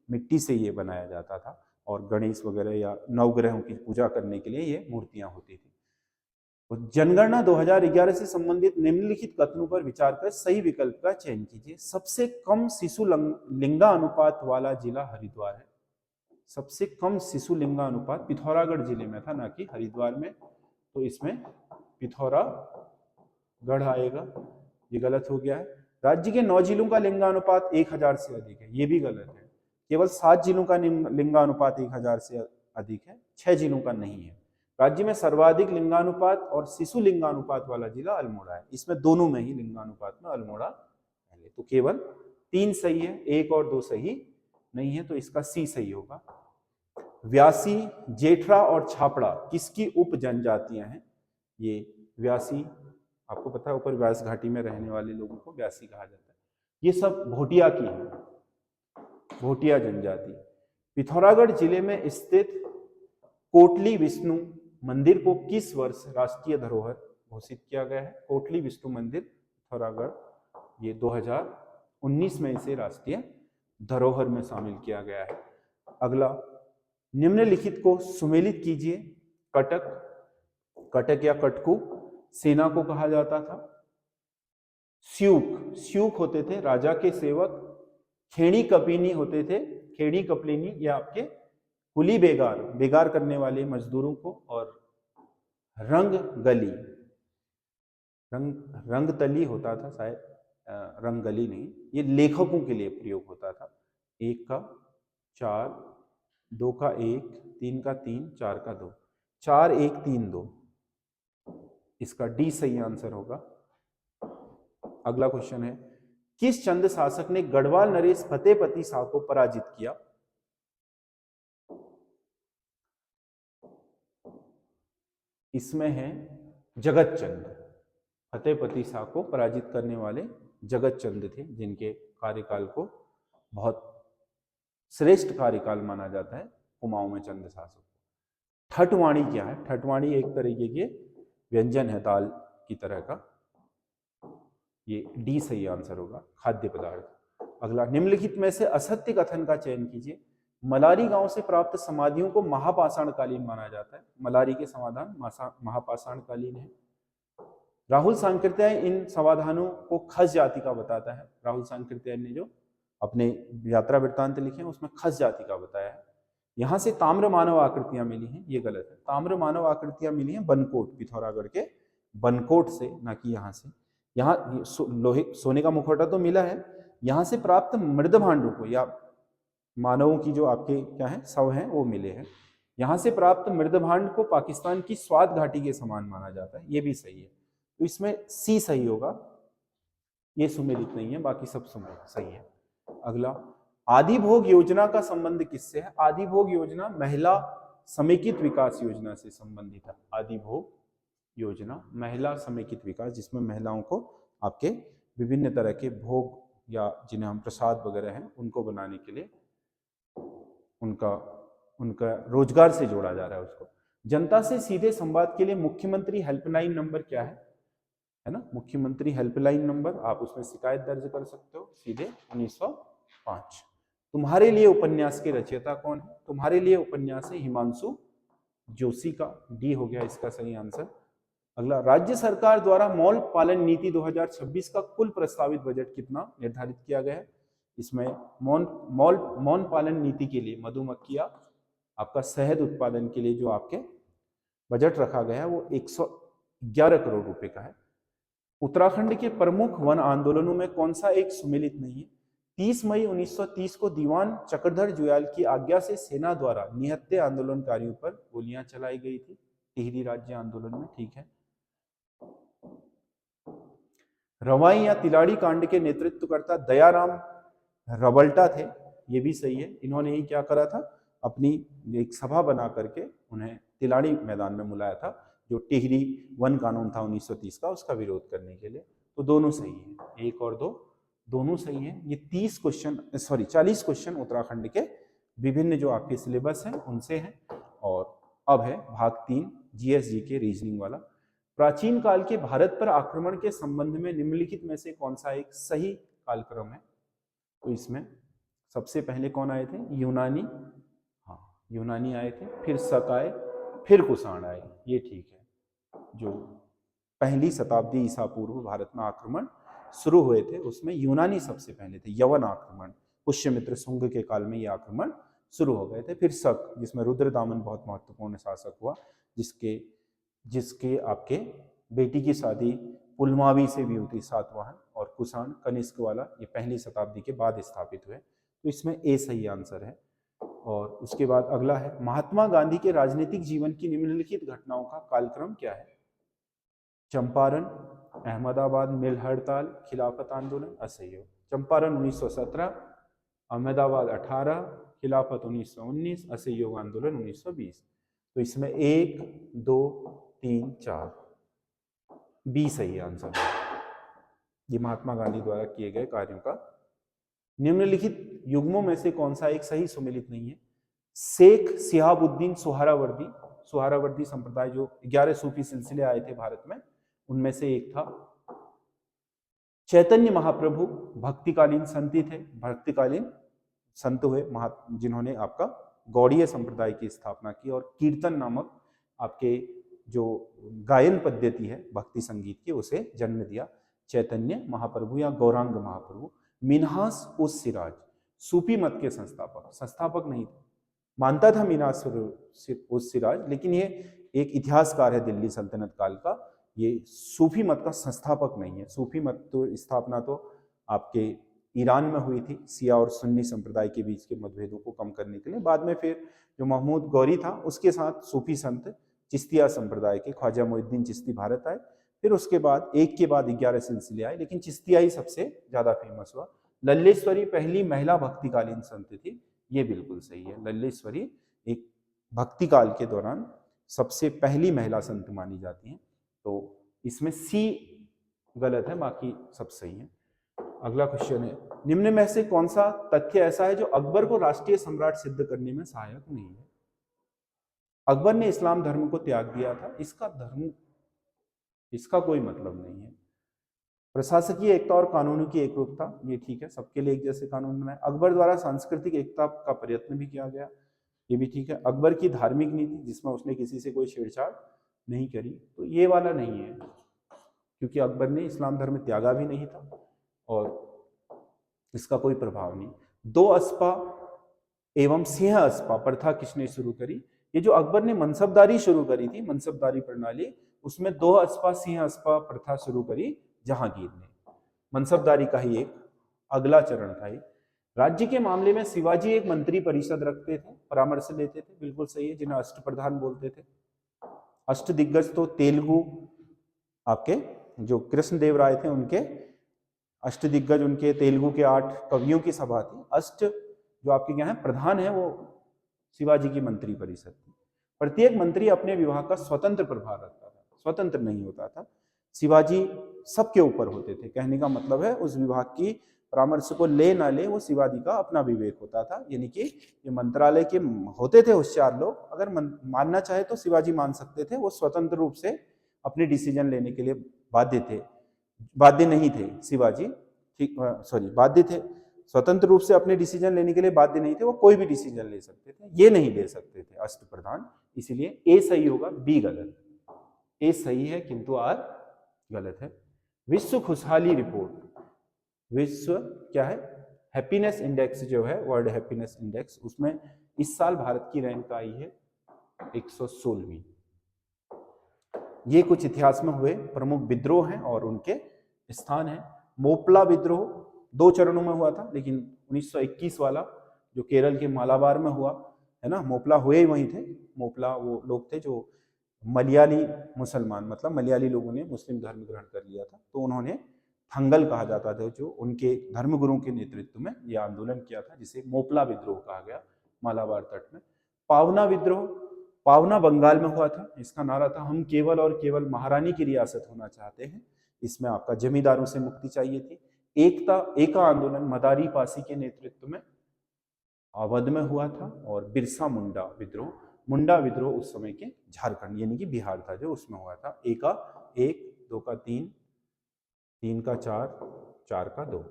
मिट्टी से ये बनाया जाता था। और गणेश वगैरह या नवग्रहों की पूजा करने के लिए ये मूर्तियां होती थी। तो जनगणना 2011 से संबंधित निम्नलिखित कथनों पर विचार कर सही विकल्प का चयन कीजिए। सबसे कम शिशु लिंगानुपात वाला जिला हरिद्वार है। सबसे कम शिशु लिंगानुपात पिथौरागढ़ जिले में था, ना कि हरिद्वार में, तो इसमें पिथौरागढ़ आएगा। ये गलत हो गया है। राज्य के 9 जिलों का लिंगानुपात 1000 से अधिक है, ये भी गलत है। केवल 7 जिलों का लिंगानुपात 1000 से अधिक है, 6 जिलों का नहीं है। राज्य में सर्वाधिक लिंगानुपात और शिशु लिंगानुपात वाला जिला अल्मोड़ा है। इसमें दोनों में ही लिंगानुपात में अल्मोड़ा पहले। तो केवल 3 सही है, 1 और 2 सही नहीं है, तो इसका सी सही होगा। व्यासी, जेठरा और छापड़ा किसकी उप जनजातियां हैं? ये व्यासी, आपको पता है ऊपर व्यास घाटी में रहने वाले लोगों को व्यासी कहा जाता है। ये सब भोटिया की है, भोटिया जनजाति। पिथौरागढ़ जिले में स्थित कोटली विष्णु मंदिर को किस वर्ष राष्ट्रीय धरोहर घोषित किया गया है? कोटली विष्णु मंदिर पिथौरागढ़, ये 2019 में इसे राष्ट्रीय धरोहर में शामिल किया गया है। अगला, निम्नलिखित को सुमेलित कीजिए। कटक, कटक या कटकू सेना को कहा जाता था। स्यूक, स्यूक होते थे राजा के सेवक। खेड़ी कपीनी होते थे, खेड़ी कपलीनी ये आपके कुली बेगार, बेगार करने वाले मजदूरों को। और रंग गली, रंगतली होता था शायद, रंगगली नहीं, ये लेखकों के लिए प्रयोग होता था। 1 का 4, 2 का 1, 3 का 3, 4 का 2, 4 1 3 2, इसका डी सही आंसर होगा। अगला क्वेश्चन है, किस चंद शासक ने गढ़वाल नरेश फतेहपति शाह को पराजित किया? इसमें है जगत चंद। फतेहपति शाह को पराजित करने वाले जगत चंद थे, जिनके कार्यकाल को बहुत श्रेष्ठ कार्यकाल माना जाता है कुमाऊं में चंद शासक। ठटवाणी क्या है? ठटवाणी एक तरीके के व्यंजन है दाल की तरह का, ये डी सही आंसर होगा, खाद्य पदार्थ। अगला, निम्नलिखित में से असत्य कथन का चयन कीजिए। मलारी गांव से प्राप्त समाधियों को महापाषाणकालीन माना जाता है। मलारी के समाधान महापाषाणकालीन है। राहुल सांकृत्यायन इन समाधानों को खस जाति का बताता है। राहुल सांकृत्यायन ने जो अपने यात्रा वृत्तांत लिखे हैं उसमें खस जाति का बताया है। यहाँ से ताम्र मानव आकृतियां मिली हैं, ये गलत है। ताम्र मानव आकृतियां मिली हैं बनकोट, पिथौरागढ़ के बनकोट से, ना कि यहाँ से। यहाँ लोहे सोने का मुखौटा तो मिला है, यहाँ से प्राप्त मृद भांडों को या मानवों की जो आपके क्या है शव हैं वो मिले हैं। यहाँ से प्राप्त मृद भांड को पाकिस्तान की स्वात घाटी के समान माना जाता है, ये भी सही है। तो इसमें सी सही होगा, ये सुमेलित नहीं है, बाकी सब सुमेलित सही है। अगला, आदि भोग योजना का संबंध किससे है? आदि भोग योजना महिला समेकित विकास योजना से संबंधित है। आदि भोग योजना महिला समेकित विकास, जिसमें महिलाओं को आपके विभिन्न तरह के भोग या जिन्हें हम प्रसाद वगैरह हैं उनको बनाने के लिए उनका रोजगार से जोड़ा जा रहा है उसको। जनता से सीधे संवाद के लिए मुख्यमंत्री हेल्पलाइन नंबर क्या है ना? मुख्यमंत्री हेल्पलाइन नंबर, आप उसमें शिकायत दर्ज कर सकते हो सीधे 1905। तुम्हारे लिए उपन्यास के रचयिता कौन है? तुम्हारे लिए उपन्यास है हिमांशु जोशी का, डी हो गया इसका सही आंसर। अगला, राज्य सरकार द्वारा मौल पालन नीति 2026 का कुल प्रस्तावित बजट कितना निर्धारित किया गया है? इसमें मौन पालन नीति के लिए मधुमक्खियां आपका शहद उत्पादन के लिए जो आपके बजट रखा गया है वो 111 करोड़ रुपए का है। उत्तराखंड के प्रमुख वन आंदोलनों में कौन सा एक सुमेलित नहीं है? 30 मई 1930 को दीवान चक्रधर जुयाल की आज्ञा से सेना द्वारा निहत्थे आंदोलनकारियों पर गोलियां चलाई गई थी टिहरी राज्य आंदोलन में, ठीक है। रवाई या तिलाड़ी कांड के नेतृत्वकर्ता दयाराम रबल्टा थे, ये भी सही है। इन्होंने ही क्या करा था, अपनी एक सभा बना करके उन्हें तिलाड़ी मैदान में बुलाया था, जो टिहरी वन कानून था 1930 का, उसका विरोध करने के लिए। तो दोनों सही है, 1 और 2 दोनों सही है। ये 40 क्वेश्चन उत्तराखंड के विभिन्न जो आपके सिलेबस हैं उनसे हैं। और अब है भाग 3 जीएसजी के रीजनिंग वाला। प्राचीन काल के भारत पर आक्रमण के संबंध में निम्नलिखित में से कौन सा एक सही कालक्रम है? तो इसमें सबसे पहले कौन आए थे? यूनानी, हाँ यूनानी आए थे, फिर शक आए, फिर कुषाण आए, ये ठीक है। जो पहली शताब्दी ईसा पूर्व भारत में आक्रमण शुरू हुए थे, उसमें यूनानी सबसे पहले थे। यवन आक्रमण, पुष्यमित्र शुंग के काल में ये आक्रमण शुरू हो गए थे। फिर शक, जिसमें रुद्रदामन बहुत महत्वपूर्ण शासक हुआ, जिसके जिसके आपके बेटी की शादी पुलमावी से भी हुई थी, सातवाहन, और कुषाण कनिष्क वाला ये पहली शताब्दी के बाद स्थापित हुए। तो इसमें ए सही आंसर है। और उसके बाद अगला है, महात्मा गांधी के राजनीतिक जीवन की निम्नलिखित घटनाओं का कालक्रम क्या है? चंपारण, अहमदाबाद मिल हड़ताल, खिलाफत आंदोलन, असहयोग। चंपारण 1917, अहमदाबाद 18, खिलाफत 1919, असहयोग आंदोलन 1920। तो इसमें 1, 2, 3, 4 बी सही आंसर है। ये महात्मा गांधी द्वारा किए गए कार्यों का। निम्नलिखित युग्मों में से कौन सा एक सही सुमेलित नहीं है? शेख शिहाबुद्दीन सुहरावर्दी, सुहरावर्दी संप्रदाय जो 11 सूफी सिलसिले आए थे भारत में, उनमें से एक था। चैतन्य महाप्रभु भक्तिकालीन संत थे, भक्तिकालीन संत हुए जिन्होंने आपका गौड़ीय संप्रदाय की स्थापना की और कीर्तन नामक आपके जो गायन पद्धति है भक्ति संगीत की, उसे जन्म दिया। चैतन्य महाप्रभु या गौरांग महाप्रभु। मिन्हास उस सिराज, सूफी मत के संस्थापक नहीं थे, मानता था मिन्हास उस सिराज, लेकिन ये एक इतिहासकार है दिल्ली सल्तनत काल का, ये सूफी मत का संस्थापक नहीं है। सूफी मत तो स्थापना तो आपके ईरान में हुई थी, शिया और सुन्नी संप्रदाय के बीच के मतभेदों को कम करने के लिए। बाद में फिर जो महमूद गौरी था, उसके साथ सूफी संत चिश्तिया संप्रदाय के ख्वाजा मोइनुद्दीन चिश्ती भारत आए। फिर उसके बाद एक के बाद 11 सिलसिले आए, लेकिन चिश्तिया ही सबसे ज्यादा फेमस हुआ। लल्लेश्वरी पहली महिला भक्तिकालीन संत थी, ये बिल्कुल सही है। लल्लेश्वरी एक भक्तिकाल के दौरान सबसे पहली महिला संत मानी जाती हैं। तो इसमें सी गलत है, बाकी सब सही है। अगला क्वेश्चन है, निम्न में से कौन सा तथ्य ऐसा है जो अकबर को राष्ट्रीय सम्राट सिद्ध करने में सहायक नहीं है? अकबर ने इस्लाम धर्म को त्याग दिया था, इसका कोई मतलब नहीं है। प्रशासकीय एकता और कानूनों की एकरूपता, ये ठीक है, सबके लिए एक जैसे कानून बनाए। अकबर द्वारा सांस्कृतिक एकता का प्रयत्न भी किया गया, ये भी ठीक है। अकबर की धार्मिक नीति, जिसमें उसने किसी से कोई छेड़छाड़ नहीं करी, तो ये वाला नहीं है, क्योंकि अकबर ने इस्लाम धर्म त्यागा भी नहीं था और इसका कोई प्रभाव नहीं। 2 अस्पा एवं सिंह अस्पा प्रथा किसने शुरू करी? ये जो अकबर ने मनसबदारी शुरू करी थी, मनसबदारी प्रणाली, उसमें 2 अस्पा सिंह अस्पा प्रथा शुरू करी जहांगीर ने। मनसबदारी का ही एक अगला चरण था। राज्य के मामले में शिवाजी एक मंत्री परिषद रखते थे, परामर्श लेते थे, बिल्कुल सही है, जिन्हें अष्टप्रधान बोलते थे। अष्टदिग्गज तो तेलुगु आपके जो कृष्णदेव राय थे, उनके अष्टदिग्गज, उनके तेलुगु के 8 कवियों की सभा थी। अष्ट जो आपके क्या है प्रधान है, वो शिवाजी की मंत्री परिषद थी। प्रत्येक मंत्री अपने विभाग का स्वतंत्र प्रभार रखता था, स्वतंत्र नहीं होता था। शिवाजी सबके ऊपर होते थे, कहने का मतलब है उस विभाग की परामर्श को ले ना ले, वो शिवाजी का अपना विवेक होता था। यानी कि ये मंत्रालय के होते थे होशियार लोग, अगर मानना चाहे तो शिवाजी मान सकते थे, वो स्वतंत्र रूप से अपने डिसीजन लेने के लिए बाध्य नहीं थे शिवाजी, ठीक, सॉरी, बाध्य थे, स्वतंत्र रूप से अपने डिसीजन लेने के लिए बाध्य नहीं थे, वो कोई भी डिसीजन ले सकते थे, ये नहीं ले सकते थे अष्टप्रधान। इसीलिए ए सही होगा, बी गलत। ए सही है किंतु आर गलत है। विश्व खुशहाली रिपोर्ट, विश्व क्या है हैप्पीनेस इंडेक्स जो है, वर्ल्ड हैप्पीनेस इंडेक्स, उसमें इस साल भारत की रैंक आई है 116वीं। ये कुछ इतिहास में हुए प्रमुख विद्रोह हैं और उनके स्थान हैं। मोपला विद्रोह 2 चरणों में हुआ था, लेकिन 1921 वाला जो केरल के मालाबार में हुआ है ना, मोपला हुए ही वहीं थे। मोपला वो लोग थे जो मलयाली मुसलमान, मतलब मलयाली लोगों ने मुस्लिम धर्म ग्रहण कर लिया था, तो उन्होंने थंगल कहा जाता था, जो उनके धर्मगुरुओं के नेतृत्व में यह आंदोलन किया था, जिसे मोपला विद्रोह कहा गया मालाबार तट में। पावना विद्रोह, पावना बंगाल में हुआ था। इसका नारा था, हम केवल और केवल महारानी की रियासत होना चाहते हैं। इसमें आपका जमींदारों से मुक्ति चाहिए थी। एका आंदोलन मदारी पासी के नेतृत्व में अवध में हुआ था। और बिरसा मुंडा विद्रोह उस समय के झारखंड यानी कि बिहार था, जो उसमें हुआ था। एका 1, 2 का 3, 3 का 4, 4 का 2,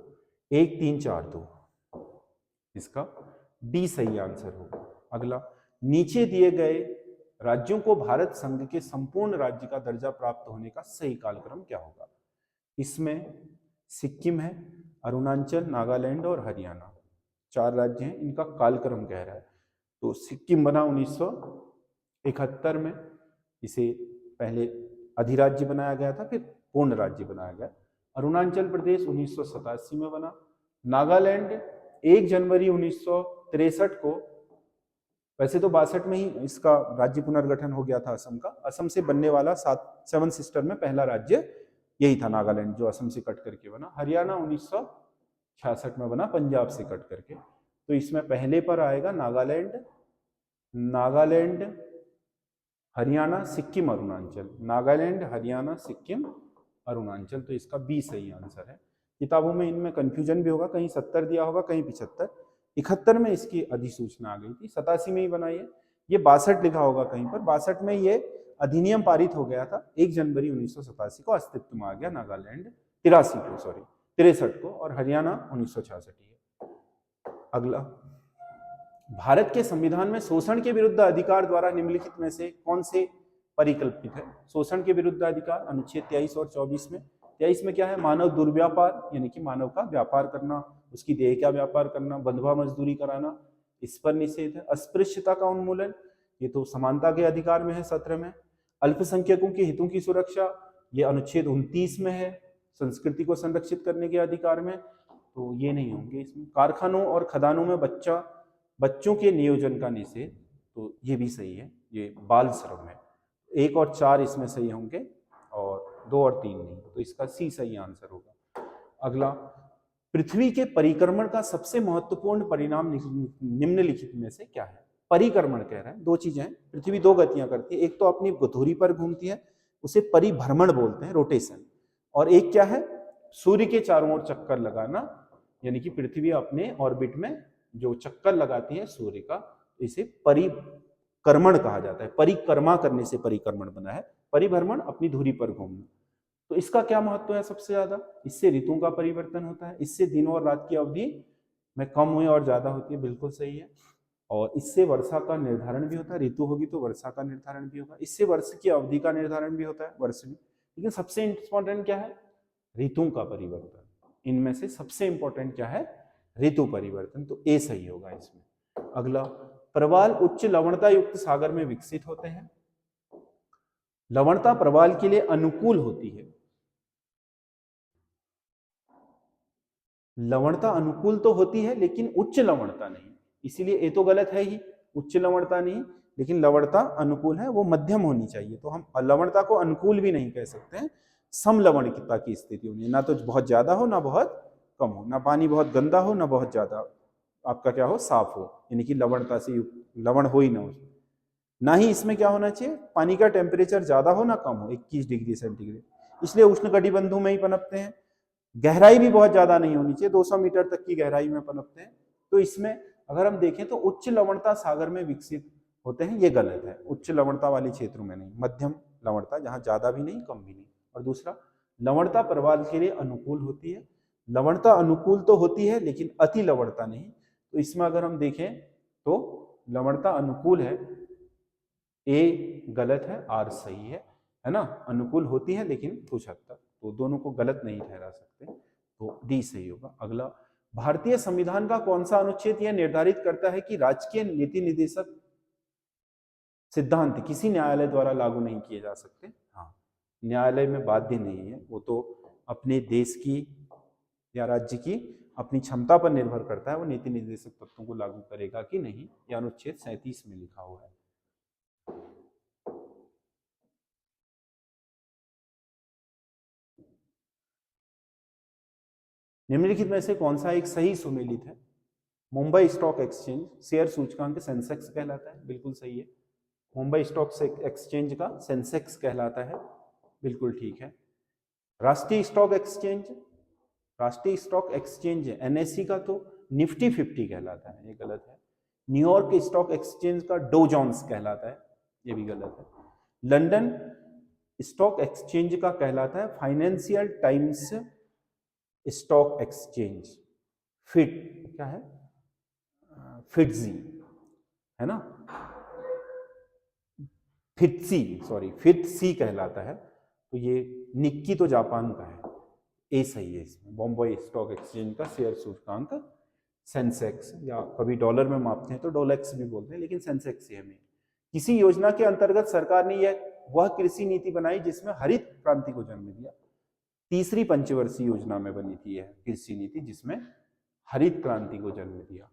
1, 3, 4, 2, इसका डी सही आंसर होगा। अगला, नीचे दिए गए राज्यों को भारत संघ के संपूर्ण राज्य का दर्जा प्राप्त होने का सही कालक्रम क्या होगा? इसमें सिक्किम है, अरुणाचल, नागालैंड और हरियाणा, 4 राज्य हैं, इनका कालक्रम कह रहा है। तो सिक्किम बना 1971 में, इसे पहले अधिराज्य बनाया गया था, फिर पूर्ण राज्य बनाया गया। अरुणाचल प्रदेश 1987 में बना। नागालैंड 1 जनवरी 1963 को, वैसे तो 62 में ही इसका राज्य पुनर्गठन हो गया था असम का। असम से बनने वाला 7 सिस्टर में पहला राज्य यही था नागालैंड, जो असम से कट करके बना। हरियाणा 1966 में बना पंजाब से कट करके। तो इसमें पहले पर आएगा नागालैंड, नागालैंड, हरियाणा, सिक्किम, अरुणाचल। नागालैंड, हरियाणा, सिक्किम, अरुणाचल। तो इसका बी सही आंसर है। किताबों में इनमें कंफ्यूजन भी होगा, कहीं 70 दिया होगा, कहीं 75। 71 में इसकी अधिसूचना आ गई थी, 87 में ही बनाई है। ये 62 लिखा होगा कहीं पर, 62 में ये अधिनियम पारित हो गया था। 1 जनवरी 1987 को अस्तित्व में आ गया नागालैंड, 63 को, और हरियाणा 1966। अगला, भारत के संविधान में शोषण के विरुद्ध अधिकार द्वारा निम्नलिखित में से कौन से परिकल्पित है? शोषण के विरुद्ध अधिकार अनुच्छेद 23 और 24 में। 23 में क्या है? मानव दुर्व्यापार, यानी कि मानव का व्यापार करना, उसकी देह का व्यापार करना, बंधुआ मजदूरी कराना, इस पर निषेध है। अस्पृश्यता का उन्मूलन, ये तो समानता के अधिकार में है 17 में। अल्पसंख्यकों के हितों की सुरक्षा, ये अनुच्छेद 29 में है, संस्कृति को संरक्षित करने के अधिकार में, तो ये नहीं होंगे इसमें। कारखानों और खदानों में बच्चों के नियोजन का निषेध, तो ये भी सही है, ये बाल श्रम है। 1 और 4 इसमें सही होंगे और 2 और 3 नहीं, तो इसका सी सही आंसर होगा। अगला, पृथ्वी के परिक्रमण का सबसे महत्वपूर्ण परिणाम निम्नलिखित में से क्या है? परिक्रमण कह रहा है, 2 चीजें हैं। पृथ्वी 2 गतियां करती है, एक तो अपनी धुरी पर घूमती है, उसे परिभ्रमण बोलते हैं, रोटेशन, और एक क्या है? सूर्य के चारों ओर चक्कर लगाना, यानी कि पृथ्वी अपने ऑर्बिट में जो चक्कर लगाती है सूर्य का, इसे परिक्रमण कहा जाता है। परिक्रमा करने से परिक्रमण बना है, परिभ्रमण अपनी धुरी पर घूमना। तो इसका क्या महत्व है सबसे ज्यादा? इससे ऋतुओं का परिवर्तन होता है, इससे दिनों और रात की अवधि में कम हुई और ज्यादा होती है, बिल्कुल सही है। और इससे वर्षा का निर्धारण भी होता है, ऋतु होगी तो वर्षा का निर्धारण भी होगा। इससे वर्ष की अवधि का निर्धारण भी होता है, वर्ष में। लेकिन सबसे इंपॉर्टेंट क्या है? ऋतुओं का परिवर्तन। इनमें से सबसे इंपॉर्टेंट क्या है? ऋतु परिवर्तन, तो ए सही होगा इसमें। अगला, प्रवाल उच्च लवणता युक्त सागर में विकसित होते हैं। लवणता प्रवाल के लिए अनुकूल होती है। लवणता अनुकूल तो होती है लेकिन उच्च लवणता नहीं, इसीलिए ये तो गलत है ही। उच्च लवणता नहीं, लेकिन लवणता अनुकूल है, वो मध्यम होनी चाहिए। तो हम लवणता को अनुकूल भी नहीं कह सकते हैं, समलवणिकता की स्थिति होनी, ना तो बहुत ज्यादा हो ना बहुत कम हो, ना पानी बहुत गंदा हो ना बहुत ज्यादा आपका क्या हो, साफ हो, यानी कि लवणता से लवण हो ही ना हो। ना ही इसमें क्या होना चाहिए, पानी का टेम्परेचर ज्यादा हो ना कम हो, 21 डिग्री सेंटीग्रेड, इसलिए उष्णकटिबंधों में ही पनपते हैं। गहराई भी बहुत ज्यादा नहीं होनी चाहिए, 200 मीटर तक की गहराई में पनपते हैं। तो इसमें अगर हम देखें तो उच्च लवणता सागर में विकसित होते हैं, ये गलत है। उच्च लवणता वाले क्षेत्रों में नहीं, मध्यम लवणता, जहां ज्यादा भी नहीं कम भी नहीं। और दूसरा, लवणता प्रवाल के लिए अनुकूल होती है। लवणता अनुकूल तो होती है लेकिन अति लवणता नहीं। तो इसमें अगर हम देखें तो लवणता अनुकूल है, ए गलत है, आर सही है ना। अनुकूल होती है लेकिन कुछ हद तक, तो दोनों को गलत नहीं ठहरा सकते, तो डी सही होगा। अगला, भारतीय संविधान का कौन सा अनुच्छेद यह निर्धारित करता है कि राजकीय नीति निर्देशक सिद्धांत किसी न्यायालय द्वारा लागू नहीं किए जा सकते? हाँ, न्यायालय में बाध्य नहीं है, वो तो अपने देश की या राज्य की अपनी क्षमता पर निर्भर करता है, वो नीति निर्देशक तत्वों को लागू करेगा कि नहीं, यह अनुच्छेद 37 में लिखा हुआ है। निम्नलिखित में से कौन सा एक सही सुमेलित है? मुंबई स्टॉक एक्सचेंज शेयर सूचकांक सेंसेक्स कहलाता है, बिल्कुल सही है। मुंबई स्टॉक एक्सचेंज का सेंसेक्स कहलाता है, बिल्कुल ठीक है। राष्ट्रीय स्टॉक एक्सचेंज, राष्ट्रीय स्टॉक एक्सचेंज एनएससी का तो निफ्टी 50 कहलाता है, ये गलत है। न्यूयॉर्क स्टॉक एक्सचेंज का डो जोन्स कहलाता है, ये भी गलत है। लंदन स्टॉक एक्सचेंज का कहलाता है financial times stock exchange. Fit क्या है, फिटजी है ना। फिफ्थ सी कहलाता है। तो ये निक्की तो जापान का है, ए सही है इसमें। बॉम्बे स्टॉक एक्सचेंज का शेयर सूचकांक सेंसेक्स, या कभी डॉलर में मापते हैं तो डॉलेक्स भी बोलते हैं, लेकिन सेंसेक्स ही हमें। किसी योजना के अंतर्गत सरकार ने यह वह कृषि नीति बनाई जिसमें हरित क्रांति को जन्म दिया। तीसरी पंचवर्षीय योजना में बनी थी यह कृषि नीति जिसमें हरित क्रांति को जन्म दिया।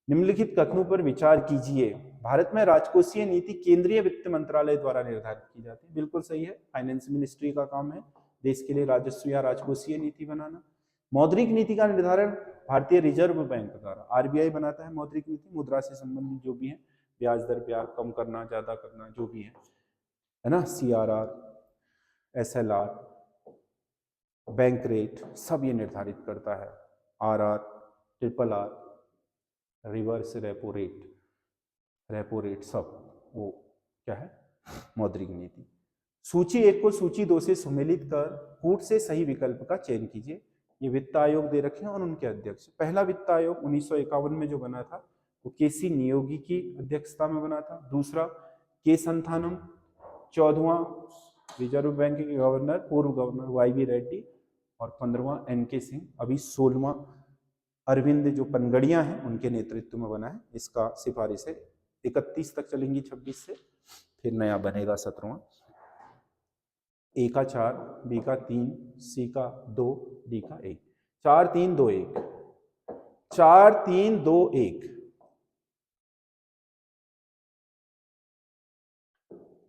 निम्नलिखित कथनों पर विचार कीजिए। भारत में राजकोषीय नीति केंद्रीय वित्त मंत्रालय द्वारा निर्धारित की जाती है। बिल्कुल सही है, फाइनेंस मिनिस्ट्री का काम है देश के लिए राजस्व या राजकोषीय नीति बनाना। मौद्रिक नीति का निर्धारण भारतीय रिजर्व बैंक द्वारा, आरबीआई बनाता है मौद्रिक नीति, मुद्रा से संबंधित जो भी है, ब्याज दर ब्याज कम करना ज्यादा करना जो भी है ना, सीआरआर, एसएलआर, बैंक रेट, सब ये निर्धारित करता है। RR, triple R, reverse repo rate सब वो क्या है, मौद्रिक नीति। सूची 1 को सूची 2 से सुमेलित कर कूट से सही विकल्प का चयन कीजिए। ये वित्त आयोग दे रखे हैं और उनके अध्यक्ष। पहला वित्त आयोग 1951 में जो बना था वो केसी नियोगी की अध्यक्षता में बना था। दूसरा के संथानम, 14वां रिजर्व बैंक के गवर्नर, पूर्व गवर्नर वाईवी रेड्डी, और 15वां एनके सिंह। अभी 16वां अरविंद जो पनगड़िया हैं उनके नेतृत्व में बना है। इसका सिफारिश है 31 तक चलेंगी 26 से, फिर नया बनेगा 17वां। ए का 4, बी का 3, सी का 2, डी का 1। 4 3 2 1, 4 3 2 1,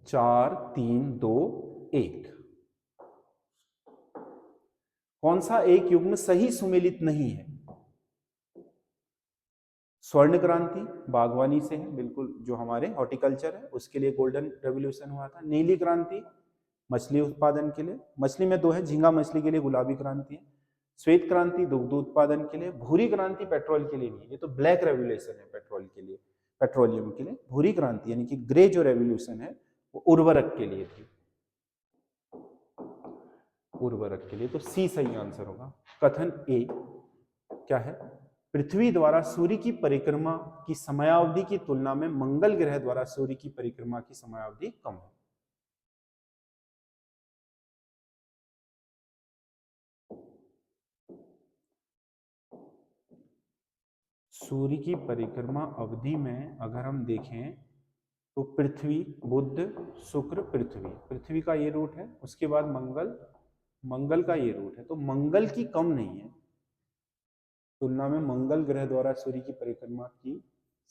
4 3 2 1। कौन सा एक युग्म सही सुमेलित नहीं है? स्वर्ण क्रांति बागवानी से है, बिल्कुल जो हमारे हॉर्टिकल्चर है उसके लिए गोल्डन रेवोल्यूशन हुआ था। नीली क्रांति मछली उत्पादन के लिए, मछली में 2 है, झींगा मछली के लिए गुलाबी क्रांति है। श्वेत क्रांति दुग्ध उत्पादन के लिए। भूरी क्रांति पेट्रोल के लिए नहीं, ये तो ब्लैक रेवोल्यूशन है पेट्रोल के लिए, पेट्रोलियम के लिए। भूरी क्रांति यानी कि ग्रे जो रेवोल्यूशन है वो उर्वरक के लिए थी, उर्वरक के लिए। तो सी सही आंसर होगा। कथन ए क्या है? पृथ्वी द्वारा सूर्य की परिक्रमा की समयावधि की तुलना में मंगल ग्रह द्वारा सूर्य की परिक्रमा की समयावधि कम है। सूर्य की परिक्रमा अवधि में अगर हम देखें तो पृथ्वी, बुध, शुक्र, पृथ्वी का ये रूट है, उसके बाद मंगल का ये रूट है। तो मंगल की कम नहीं है, तुलना में मंगल ग्रह द्वारा सूर्य की परिक्रमा की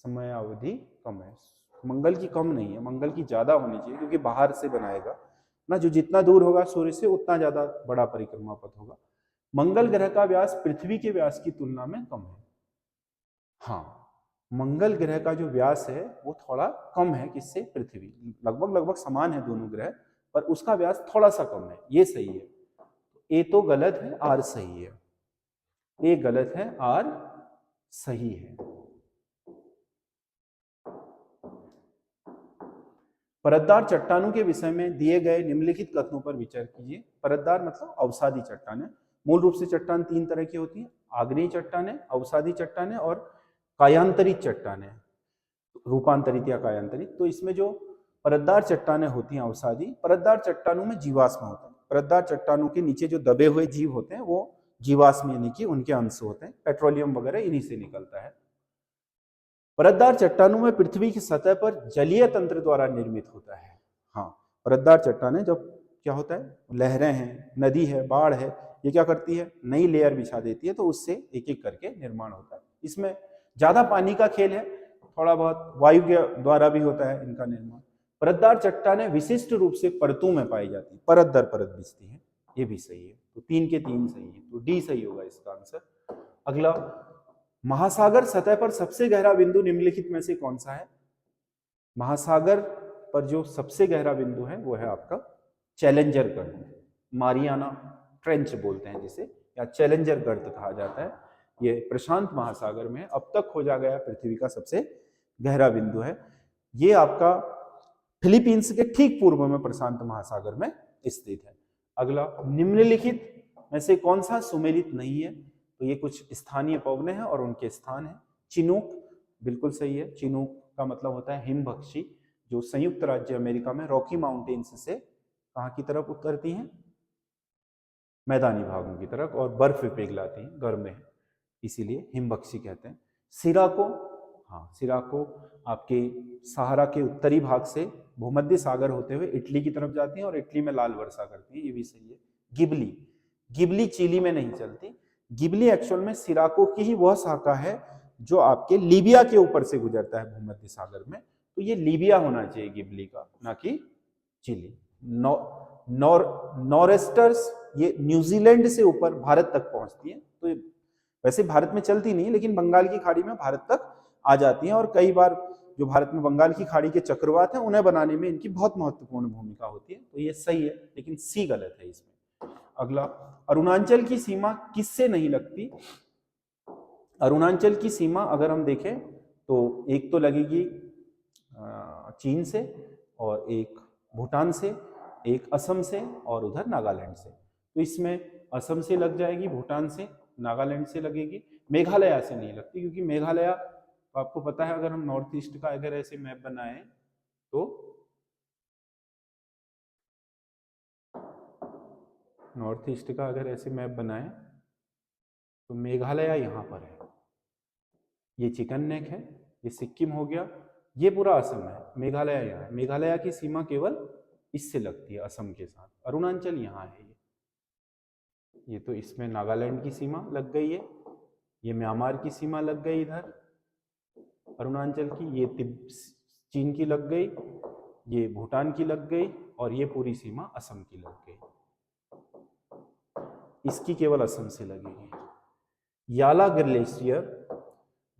समयावधि कम है। मंगल की कम नहीं है, मंगल की ज्यादा होनी चाहिए, क्योंकि बाहर से बनाएगा ना, जो जितना दूर होगा सूर्य से उतना ज्यादा बड़ा परिक्रमा पथ होगा। मंगल ग्रह का व्यास पृथ्वी के व्यास की तुलना में कम है। हाँ, मंगल ग्रह का जो व्यास है वो थोड़ा कम है किससे? पृथ्वी। लगभग समान है दोनों ग्रह, पर उसका व्यास थोड़ा सा कम है। ये सही है। ए तो गलत है, आर सही है। ए गलत है, आर सही है। परतदार चट्टानों के विषय में दिए गए निम्नलिखित कथनों पर विचार कीजिए। परतदार मतलब अवसादी चट्टानें। मूल रूप से चट्टान 3 तरह की होती है, आग्नेय चट्टानें, अवसादी चट्टानें और कायांतरित चट्टानें, रूपांतरित या कायांतरित। तो इसमें जो परतदार चट्टानें होती हैं अवसादी, परतदार चट्टानों में जीवाश्म होता है। परतदार चट्टानों के नीचे जो दबे हुए जीव होते हैं वो जीवाश्म यानी कि उनके अंश होते हैं। पेट्रोलियम वगैरह इन्हीं से निकलता है। परतदार चट्टानों में पृथ्वी की सतह पर जलीय तंत्र द्वारा निर्मित होता है। हाँ, परतदार चट्टानें जब क्या होता है, लहरें हैं, नदी है, बाढ़ है, ये क्या करती है, नई लेयर बिछा देती है, तो उससे एक एक करके निर्माण होता है। इसमें ज्यादा पानी का खेल है, थोड़ा बहुत वायु के द्वारा भी होता है इनका निर्माण। परतदार चट्टानें विशिष्ट रूप से परतों में पाई जाती है, परत दर परत बिछती है। ये भी सही है। तो 3 के 3 सही है, तो डी सही होगा इसका आंसर। अगला, महासागर सतह पर सबसे गहरा बिंदु निम्नलिखित में से कौन सा है? महासागर पर जो सबसे गहरा बिंदु है वो है आपका चैलेंजर गर्त, मारियाना ट्रेंच बोलते हैं जिसे, या चैलेंजर गर्त कहा जाता है। ये प्रशांत महासागर में अब तक खोजा गया पृथ्वी का सबसे गहरा बिंदु है। ये आपका फिलीपींस के ठीक पूर्व में प्रशांत महासागर में स्थित है। अगला, निम्नलिखित में से कौन सा सुमेलित नहीं है? तो ये कुछ स्थानीय पवने हैं और उनके स्थान है। चिनूक बिल्कुल सही है। चिनूक का मतलब होता है हिमभक्षी, जो संयुक्त राज्य अमेरिका में रॉकी माउंटेन्स से कहाँ की तरफ उतरती हैं, मैदानी भागों की तरफ, और बर्फ पिघलाती हैं, गर्म है इसीलिए हिमबख्शी कहते हैं। सिराको, हाँ सिराको आपके सहारा के उत्तरी भाग से भूमध्य सागर होते हुए इटली की तरफ जाती हैं और इटली में लाल वर्षा करती हैं, ये भी सही है। गिबली, गिबली चिली में नहीं चलती, गिबली एक्चुअल में सिराको की ही वह शाखा है जो आपके लीबिया के ऊपर से गुजरता है भूमध्य सागर में, तो ये लीबिया होना चाहिए गिबली का, ना कि चिली। नॉरेस्टर्स ये न्यूजीलैंड से ऊपर भारत तक पहुंचती है, तो वैसे भारत में चलती नहीं लेकिन बंगाल की खाड़ी में भारत तक आ जाती हैं, और कई बार जो भारत में बंगाल की खाड़ी के चक्रवात हैं उन्हें बनाने में इनकी बहुत महत्वपूर्ण भूमिका होती है, तो ये सही है, लेकिन सी गलत है इसमें। अगला, अरुणाचल की सीमा किससे नहीं लगती? अरुणाचल की सीमा अगर हम देखें तो एक तो लगेगी चीन से, और एक भूटान से, एक असम से, और उधर नागालैंड से। तो इसमें असम से लग जाएगी, भूटान से, नागालैंड से लगेगी, मेघालय से नहीं लगती, क्योंकि मेघालय आपको पता है, अगर हम नॉर्थ ईस्ट का अगर ऐसे मैप बनाए तो नॉर्थ ईस्ट का अगर ऐसे मैप बनाए तो मेघालय यहाँ पर है, ये चिकन नेक है, ये सिक्किम हो गया, ये पूरा असम है, मेघालय यहाँ है। मेघालय की सीमा केवल इससे लगती है असम के साथ, अरुणाचल यहाँ है। ये तो इसमें नागालैंड की सीमा लग गई है, ये म्यांमार की सीमा लग गई इधर अरुणाचल की, ये चीन की लग गई, ये भूटान की लग गई, और ये पूरी सीमा असम की लग गई, इसकी केवल असम से लगेगी। याला ग्लेशियर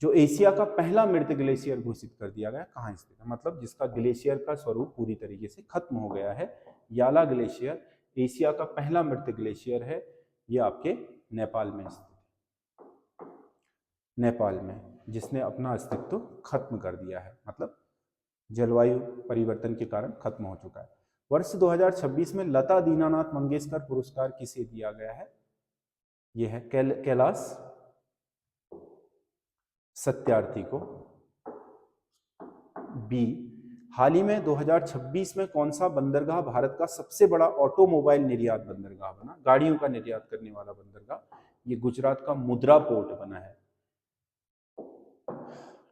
जो एशिया का पहला मृत ग्लेशियर घोषित कर दिया गया, कहाँ स्थित है, मतलब जिसका ग्लेशियर का स्वरूप पूरी तरीके से खत्म हो गया है, याला ग्लेशियर एशिया का पहला मृत ग्लेशियर है, ये आपके नेपाल में स्थित है, नेपाल में, जिसने अपना अस्तित्व खत्म कर दिया है, मतलब जलवायु परिवर्तन के कारण खत्म हो चुका है। वर्ष 2026 में लता दीनानाथ मंगेशकर पुरस्कार किसे दिया गया है? यह है कैलाश सत्यार्थी को। बी, हाल ही में 2026 में कौन सा बंदरगाह भारत का सबसे बड़ा ऑटोमोबाइल निर्यात बंदरगाह बना, गाड़ियों का निर्यात करने वाला बंदरगाह? ये गुजरात का मुद्रा पोर्ट बना है।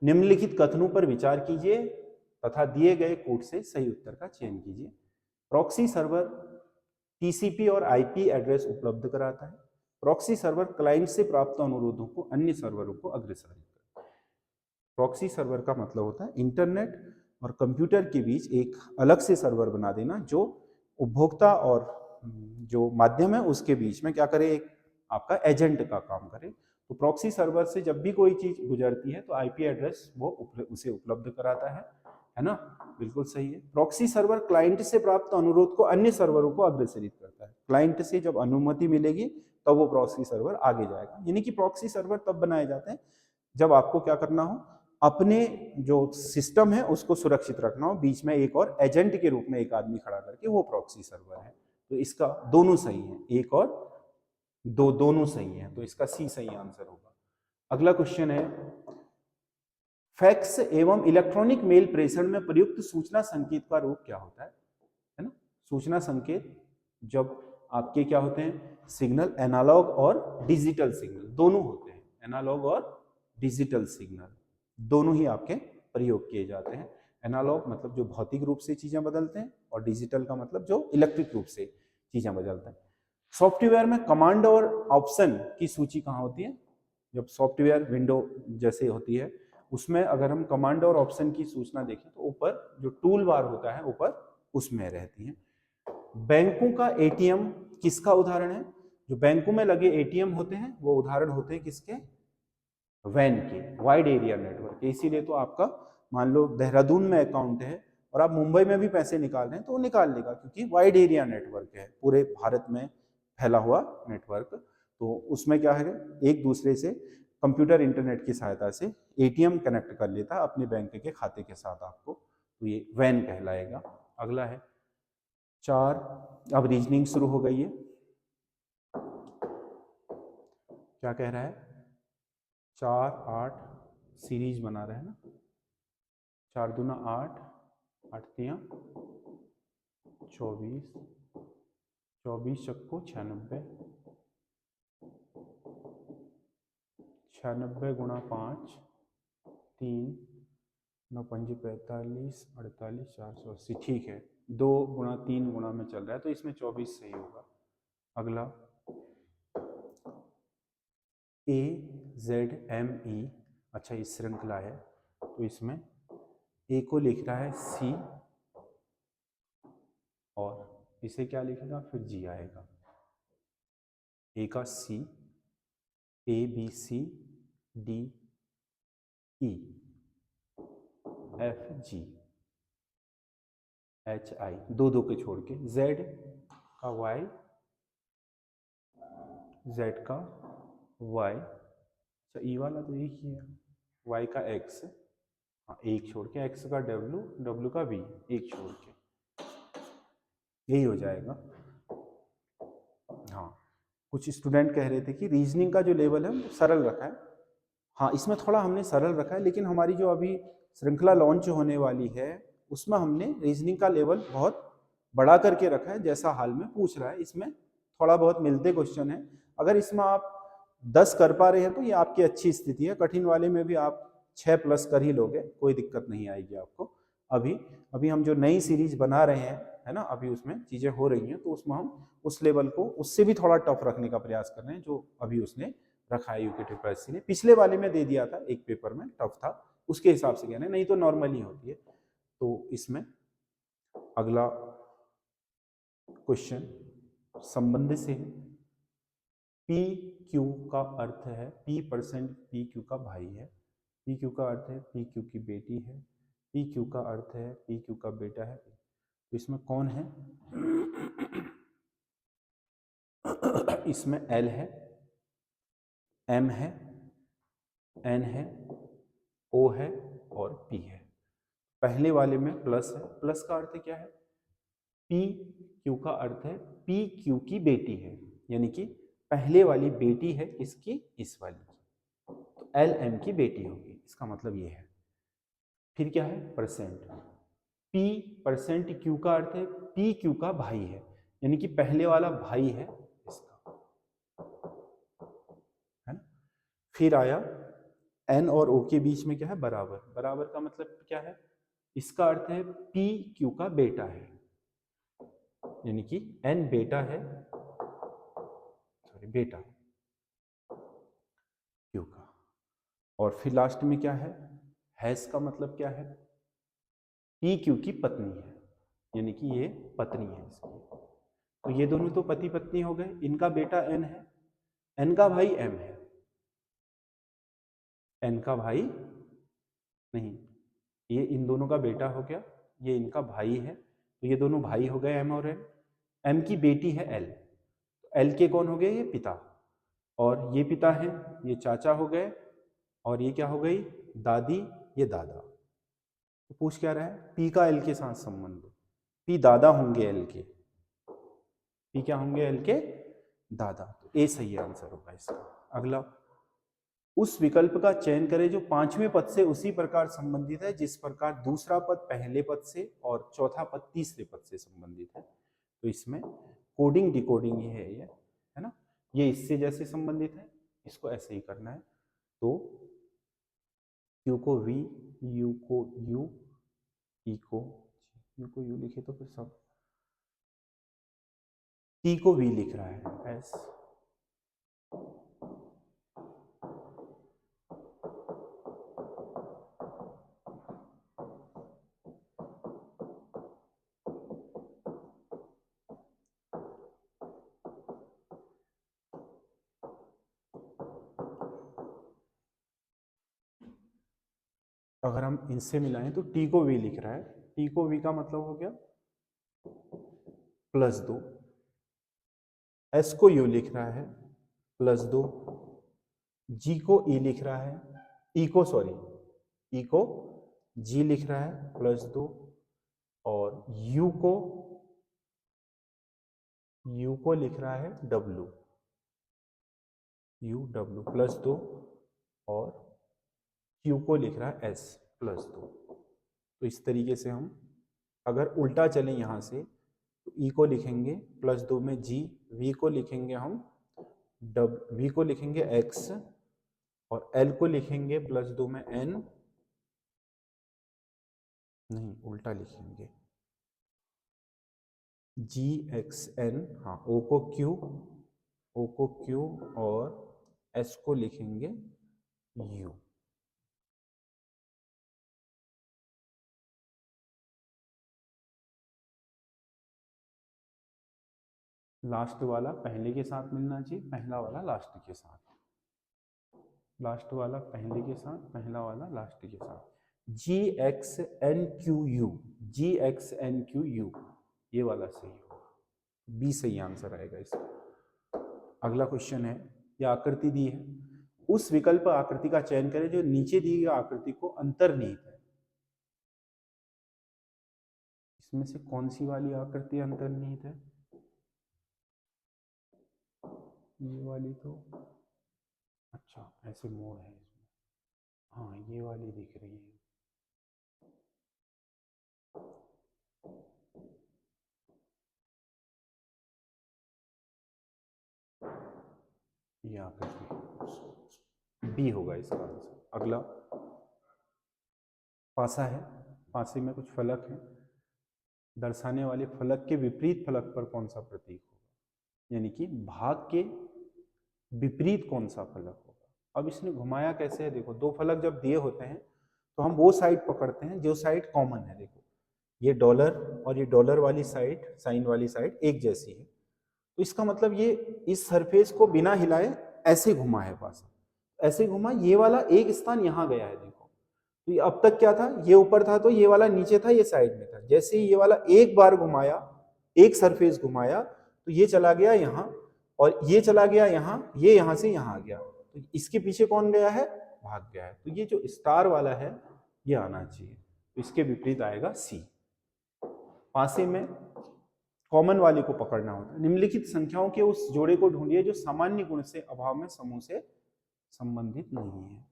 निम्नलिखित कथनों पर विचार कीजिए तथा दिए गए कोड से सही उत्तर का चयन कीजिए। प्रॉक्सी सर्वर टीसीपी और आईपी एड्रेस उपलब्ध कराता है। प्रॉक्सी सर्वर क्लाइंट से प्राप्त अनुरोधों को अन्य सर्वरों को अग्रसारित करता है। प्रॉक्सी सर्वर का मतलब होता है इंटरनेट और कंप्यूटर के बीच एक अलग से सर्वर बना देना, जो उपभोक्ता और जो माध्यम है उसके बीच में क्या करे, एक आपका एजेंट का काम करे। तो प्रॉक्सी सर्वर से जब भी कोई चीज गुजरती है तो आईपी एड्रेस वो उसे उपलब्ध कराता है ना, बिल्कुल सही है। प्रॉक्सी सर्वर क्लाइंट से प्राप्त अनुरोध को अन्य सर्वरों को अग्रसरित करता है। क्लाइंट से जब अनुमति मिलेगी तब वो प्रॉक्सी सर्वर आगे जाएगा, यानी कि प्रॉक्सी सर्वर तब बनाए जाते हैं जब आपको क्या करना हो, अपने जो सिस्टम है उसको सुरक्षित रखना हो, बीच में एक और एजेंट के रूप में एक आदमी खड़ा करके, वो प्रॉक्सी सर्वर है। तो इसका दोनों सही है, एक और दो दोनों सही है, तो इसका सी सही आंसर होगा। अगला क्वेश्चन है, फैक्स एवं इलेक्ट्रॉनिक मेल प्रेषण में प्रयुक्त सूचना संकेत का रूप क्या होता है ना? सूचना संकेत जब आपके क्या होते हैं, सिग्नल एनालॉग और डिजिटल सिग्नल दोनों होते हैं, एनालॉग और डिजिटल सिग्नल दोनों ही आपके प्रयोग किए जाते हैं। एनालॉग मतलब जो भौतिक रूप से चीजें बदलते हैं, और डिजिटल का मतलब जो इलेक्ट्रिक रूप से चीजें बदलते हैं। सॉफ्टवेयर में कमांड और ऑप्शन की सूची कहाँ होती है? जब सॉफ्टवेयर विंडो जैसे होती है उसमें अगर हम कमांड और ऑप्शन की सूचना देखें तो ऊपर जो टूल बार होता है ऊपर उसमें रहती है। बैंकों का एटीएम किसका उदाहरण है? जो बैंकों में लगे एटीएम होते हैं वो उदाहरण होते हैं किसके? वैन के, वाइड एरिया नेटवर्क। इसीलिए तो आपका मान लो देहरादून में अकाउंट है और आप मुंबई में भी पैसे निकाल रहे हैं तो वो निकाल लेगा, क्योंकि वाइड एरिया नेटवर्क है, पूरे भारत में फैला हुआ नेटवर्क। तो उसमें क्या है, एक दूसरे से कंप्यूटर इंटरनेट की सहायता से एटीएम कनेक्ट कर लेता है अपने बैंक के खाते के साथ आपको, तो ये वैन कहलाएगा। अगला है 4, अब रीजनिंग शुरू हो गई है। क्या कह रहा है? 4, 8 सीरीज बना रहे हैं ना, 4 दूना 8, 8 तियां 24, 24 चक्को 96, 96 गुणा 5, 3, 9 पंजे 45, 48, 480। ठीक है, 2 गुणा 3 गुणा में चल रहा है तो इसमें 24 सही होगा। अगला AZME, अच्छा इस श्रृंखला है तो इसमें ए को लिख रहा है C और इसे क्या लिखेगा, फिर G आएगा। ए का C, ABCDE, FG, HI, दो दो के छोड़ के, Z का Y, Z का Y, अच्छा ई वाला तो एक ही है, Y का X, हाँ एक छोड़ के, X का W, W का V, एक छोड़ के, यही हो जाएगा। हाँ, कुछ स्टूडेंट कह रहे थे कि रीजनिंग का जो लेवल है वो सरल रखा है। हाँ, इसमें थोड़ा हमने सरल रखा है, लेकिन हमारी जो अभी श्रृंखला लॉन्च होने वाली है उसमें हमने रीजनिंग का लेवल बहुत बढ़ा करके रखा है। जैसा हाल में पूछ रहा है इसमें थोड़ा बहुत मिलते क्वेश्चन है। अगर इसमें आप 10 कर पा रहे हैं तो ये आपकी अच्छी स्थिति है। कठिन वाले में भी आप 6 प्लस कर ही लोगे, कोई दिक्कत नहीं आएगी आपको। अभी हम जो नई सीरीज बना रहे हैं, है ना, अभी उसमें चीजें हो रही हैं तो उसमें हम उस लेवल को उससे भी थोड़ा टफ रखने का प्रयास कर रहे हैं जो अभी उसने रखा है यूके ट्रिपल एससी ने। पिछले वाले में दे दिया था, एक पेपर में टफ था, उसके हिसाब से कहना है, नहीं तो नॉर्मल ही होती है। तो इसमें अगला क्वेश्चन संबंध से है। पी क्यू का अर्थ है P% पी क्यू का भाई है। पी क्यू का अर्थ है पी क्यू की बेटी है। पी क्यू का अर्थ है पी क्यू का बेटा है। तो इसमें कौन है? इसमें L है, M है, N है, O है और P है। पहले वाले में प्लस है। प्लस का अर्थ क्या है? पी क्यू का अर्थ है पी क्यू की बेटी है, यानी कि पहले वाली बेटी है किसकी? इस वाली की, तो एल एम की बेटी होगी, इसका मतलब ये है। फिर क्या है? परसेंट। P% क्यू का अर्थ है पी क्यू का भाई है, यानी कि पहले वाला भाई है इसका, है ना। फिर आया एन और ओ के बीच में क्या है? बराबर। बराबर का मतलब क्या है? इसका अर्थ है पी क्यू का बेटा है, यानी कि एन बेटा है, सॉरी बेटा क्यू का। और फिर लास्ट में क्या है? हैज का मतलब क्या है? पी क्यू की पत्नी है, यानी कि ये पत्नी है इसकी। तो ये दोनों तो पति पत्नी हो गए, इनका बेटा एन है, एन का भाई एम है, एन का भाई नहीं, ये इन दोनों का बेटा हो गया, ये इनका भाई है, तो ये दोनों भाई हो गए एम और एन। एम की बेटी है एल, तो एल के कौन हो गए? ये पिता, और ये पिता है, ये चाचा हो गए, और ये क्या हो गई? दादी, ये दादा। तो पूछ क्या रहा है? पी का एल के साथ संबंध, पी दादा होंगे एल के, पी क्या होंगे? एल के दादा। तो ए सही आंसर होगा इसका। अगला, उस विकल्प का चयन करें जो पांचवें पद से उसी प्रकार संबंधित है जिस प्रकार दूसरा पद पहले पद से और चौथा पद तीसरे पद से संबंधित है। तो इसमें कोडिंग डिकोडिंग ये है ना, ये इससे जैसे संबंधित है, इसको ऐसे ही करना है। तो Q को V, U को U, E को U को U लिखे तो फिर सब, T को V लिख रहा है S, अगर हम इनसे मिलाएं तो T को V लिख रहा है, T को V का मतलब हो गया +2, S को U लिख रहा है +2, G को E लिख रहा है, E को G लिख रहा है +2, और U को लिख रहा है W, +2, और Q को लिख रहा है S +2। तो इस तरीके से हम अगर उल्टा चलें यहाँ से तो ई को लिखेंगे +2 में जी, वी को लिखेंगे हम वी को लिखेंगे एक्स और एल को लिखेंगे +2 में एन, नहीं उल्टा लिखेंगे जी एक्स एन, हाँ ओ को क्यू और एस को लिखेंगे यू। लास्ट वाला पहले के साथ मिलना चाहिए, पहला वाला लास्ट के साथ, लास्ट वाला पहले के साथ, पहला वाला लास्ट के साथ। जी एक्स एन क्यू यू, जी एक्स एन क्यू यू, ये वाला सही होगा, बी सही आंसर आएगा इसका। अगला क्वेश्चन है, ये आकृति दी है, उस विकल्प आकृति का चयन करें जो नीचे दी गई आकृति को अंतर्निहित है। इसमें से कौन सी वाली आकृति अंतर्निहित है? ये वाली तो, अच्छा ऐसे मोड़ है इसमें, हाँ ये वाली दिख रही है। ये आकृति बी होगा इसका आंसर। अगला पासा है, पासे में कुछ फलक है, दर्शाने वाले फलक के विपरीत फलक पर कौन सा प्रतीक होगा, यानी कि भाग के विपरीत कौन सा फलक होगा। अब इसने घुमाया कैसे है, देखो दो फलक जब दिए होते हैं तो हम वो साइड पकड़ते हैं जो साइड कॉमन है। देखो ये डॉलर और ये डॉलर वाली साइड, साइन वाली साइड एक जैसी है, तो इसका मतलब ये इस सरफेस को बिना हिलाए ऐसे घुमा है पासा, ऐसे घुमा, ये वाला एक स्थान यहाँ गया है। देखो तो ये अब तक क्या था, ये ऊपर था तो ये वाला नीचे था, ये साइड में था। जैसे ही ये वाला एक बार घुमाया, एक सरफेस घुमाया, तो ये चला गया यहाँ और ये चला गया यहाँ, ये यहाँ से यहाँ आ गया, तो इसके पीछे कौन गया है, भाग गया है। तो ये जो स्टार वाला है ये आना चाहिए, तो इसके विपरीत आएगा सी। पासे में कॉमन वाले को पकड़ना होता है। निम्नलिखित संख्याओं के उस जोड़े को ढूंढिए जो सामान्य गुण से अभाव में समूह से संबंधित नहीं है।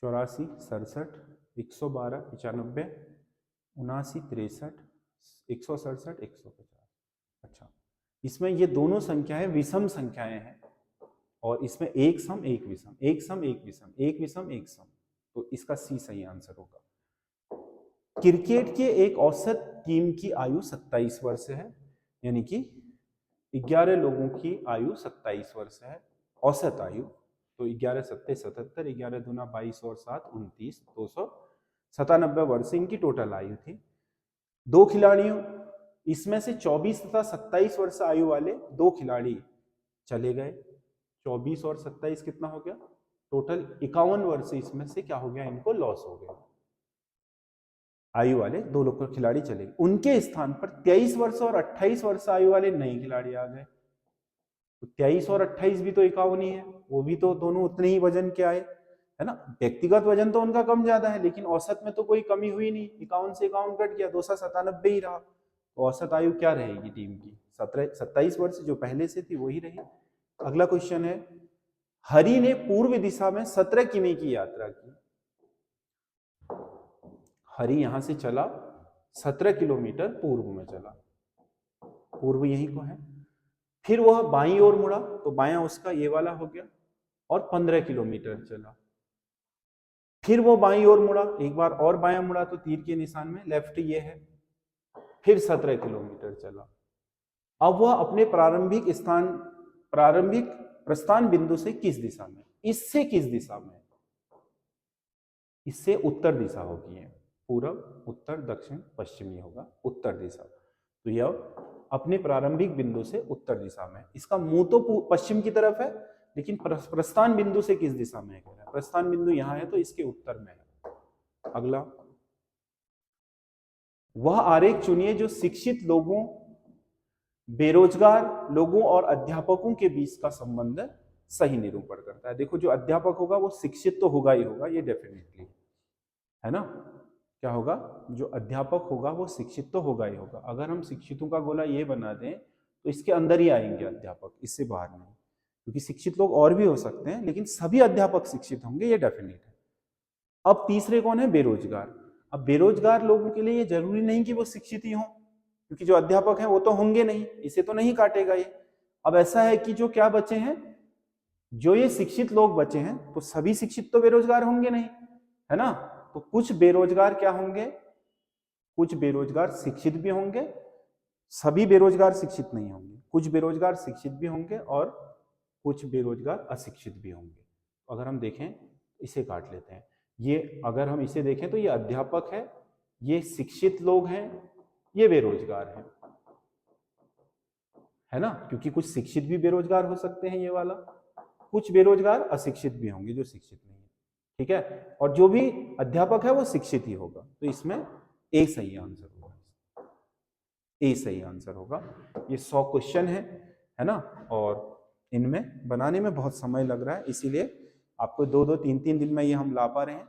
84, 67, 112, 95, 79, 63, 167, 150। अच्छा, इसमें ये दोनों संख्याएं विषम संख्याएं हैं और इसमें एक सम एक विषम, एक सम एक विषम, एक विषम एक सम, तो इसका सी सही आंसर होगा। क्रिकेट के एक औसत टीम की आयु 27 वर्ष है, यानी कि 11 लोगों की आयु 27 वर्ष है, औसत आयु। तो 11 सत्ते 77, 11 दूना 22 और 7 29, 297 वर्ष इनकी टोटल आयु थी। दो खिलाड़ियों, इसमें से 24 तथा 27 वर्ष आयु वाले दो खिलाड़ी चले गए। 24 और 27 कितना हो गया, टोटल 51 वर्ष इसमें से क्या हो गया, इनको लॉस हो गया। आयु वाले दो लोग खिलाड़ी चले गए, उनके स्थान पर 23 वर्ष और 28 वर्ष आयु वाले नए खिलाड़ी आ गए। तो 23 और 28 भी तो 51 ही है, वो भी तो दोनों उतने ही वजन के आए, है ना। व्यक्तिगत वजन तो उनका कम ज्यादा है, लेकिन औसत में तो कोई कमी हुई नहीं, 51 से 51 कट गया, 297 ही रहा। तो औसत आयु क्या रहेगी टीम की, 27 वर्ष जो पहले से थी वही रही। अगला क्वेश्चन है, हरि ने पूर्व दिशा में 17 किमी की यात्रा की। हरि यहां से चला 17 किलोमीटर पूर्व में चला, पूर्व यही को है। फिर वह बाईं ओर मुड़ा, तो बायां उसका ये वाला हो गया, और 15 किलोमीटर चला। फिर वो बाईं ओर मुड़ा, एक बार और बायां मुड़ा, तो तीर के निशान में लेफ्ट ये है, फिर 17 किलोमीटर चला। अब वह अपने प्रारंभिक प्रस्थान बिंदु से किस दिशा में, इससे किस दिशा में, इससे उत्तर दिशा होगी है, पूर्व उत्तर दक्षिण पश्चिमी होगा, उत्तर दिशा। तो यह अपने प्रारंभिक बिंदु से उत्तर दिशा में, इसका मुंह तो पश्चिम की तरफ है, लेकिन प्रस्थान बिंदु से किस दिशा में है, प्रस्थान बिंदु यहां है तो इसके उत्तर में है। अगला, वह आरेख चुनिए जो शिक्षित लोगों, बेरोजगार लोगों और अध्यापकों के बीच का संबंध सही निरूपण करता है। देखो जो अध्यापक होगा वो शिक्षित तो होगा ही होगा, ये डेफिनेटली है ना। क्या होगा, जो अध्यापक होगा वो शिक्षित तो होगा ही होगा। अगर हम शिक्षितों का गोला ये बना दें तो इसके अंदर ही आएंगे अध्यापक, इससे बाहर नहीं, क्योंकि शिक्षित लोग और भी हो सकते हैं, लेकिन सभी अध्यापक शिक्षित होंगे, ये डेफिनेट है। अब तीसरे कौन है, बेरोजगार। अब बेरोजगार लोगों के लिए ये जरूरी नहीं कि वो शिक्षित ही हों, क्योंकि जो अध्यापक हैं वो तो होंगे नहीं, इसे तो नहीं काटेगा ये। अब ऐसा है कि जो क्या बचे हैं, जो ये शिक्षित लोग बचे हैं, तो सभी शिक्षित तो बेरोजगार होंगे नहीं, है ना। तो कुछ बेरोजगार क्या होंगे, कुछ बेरोजगार शिक्षित भी होंगे, सभी बेरोजगार शिक्षित नहीं होंगे, कुछ बेरोजगार शिक्षित भी होंगे और कुछ बेरोजगार अशिक्षित भी होंगे। अगर हम देखें, इसे काट लेते हैं, ये अगर हम इसे देखें तो ये अध्यापक है, ये शिक्षित लोग हैं, ये बेरोजगार हैं, है ना, क्योंकि कुछ शिक्षित भी बेरोजगार हो सकते हैं, ये वाला, कुछ बेरोजगार अशिक्षित भी होंगे जो शिक्षित नहीं है, ठीक है। और जो भी अध्यापक है वो शिक्षित ही होगा, तो इसमें ए सही आंसर होगा, ए सही आंसर होगा। ये 100 क्वेश्चन है ना, और इनमें बनाने में बहुत समय लग रहा है, इसीलिए आपको 2-2, 3-3 दिन में ये हम ला पा रहे हैं।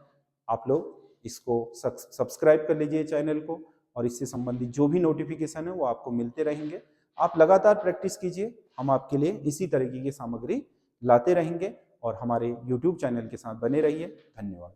आप लोग इसको सब्सक्राइब कर लीजिए चैनल को, और इससे संबंधित जो भी नोटिफिकेशन है वो आपको मिलते रहेंगे। आप लगातार प्रैक्टिस कीजिए, हम आपके लिए इसी तरीके की सामग्री लाते रहेंगे, और हमारे YouTube चैनल के साथ बने रहिए। धन्यवाद।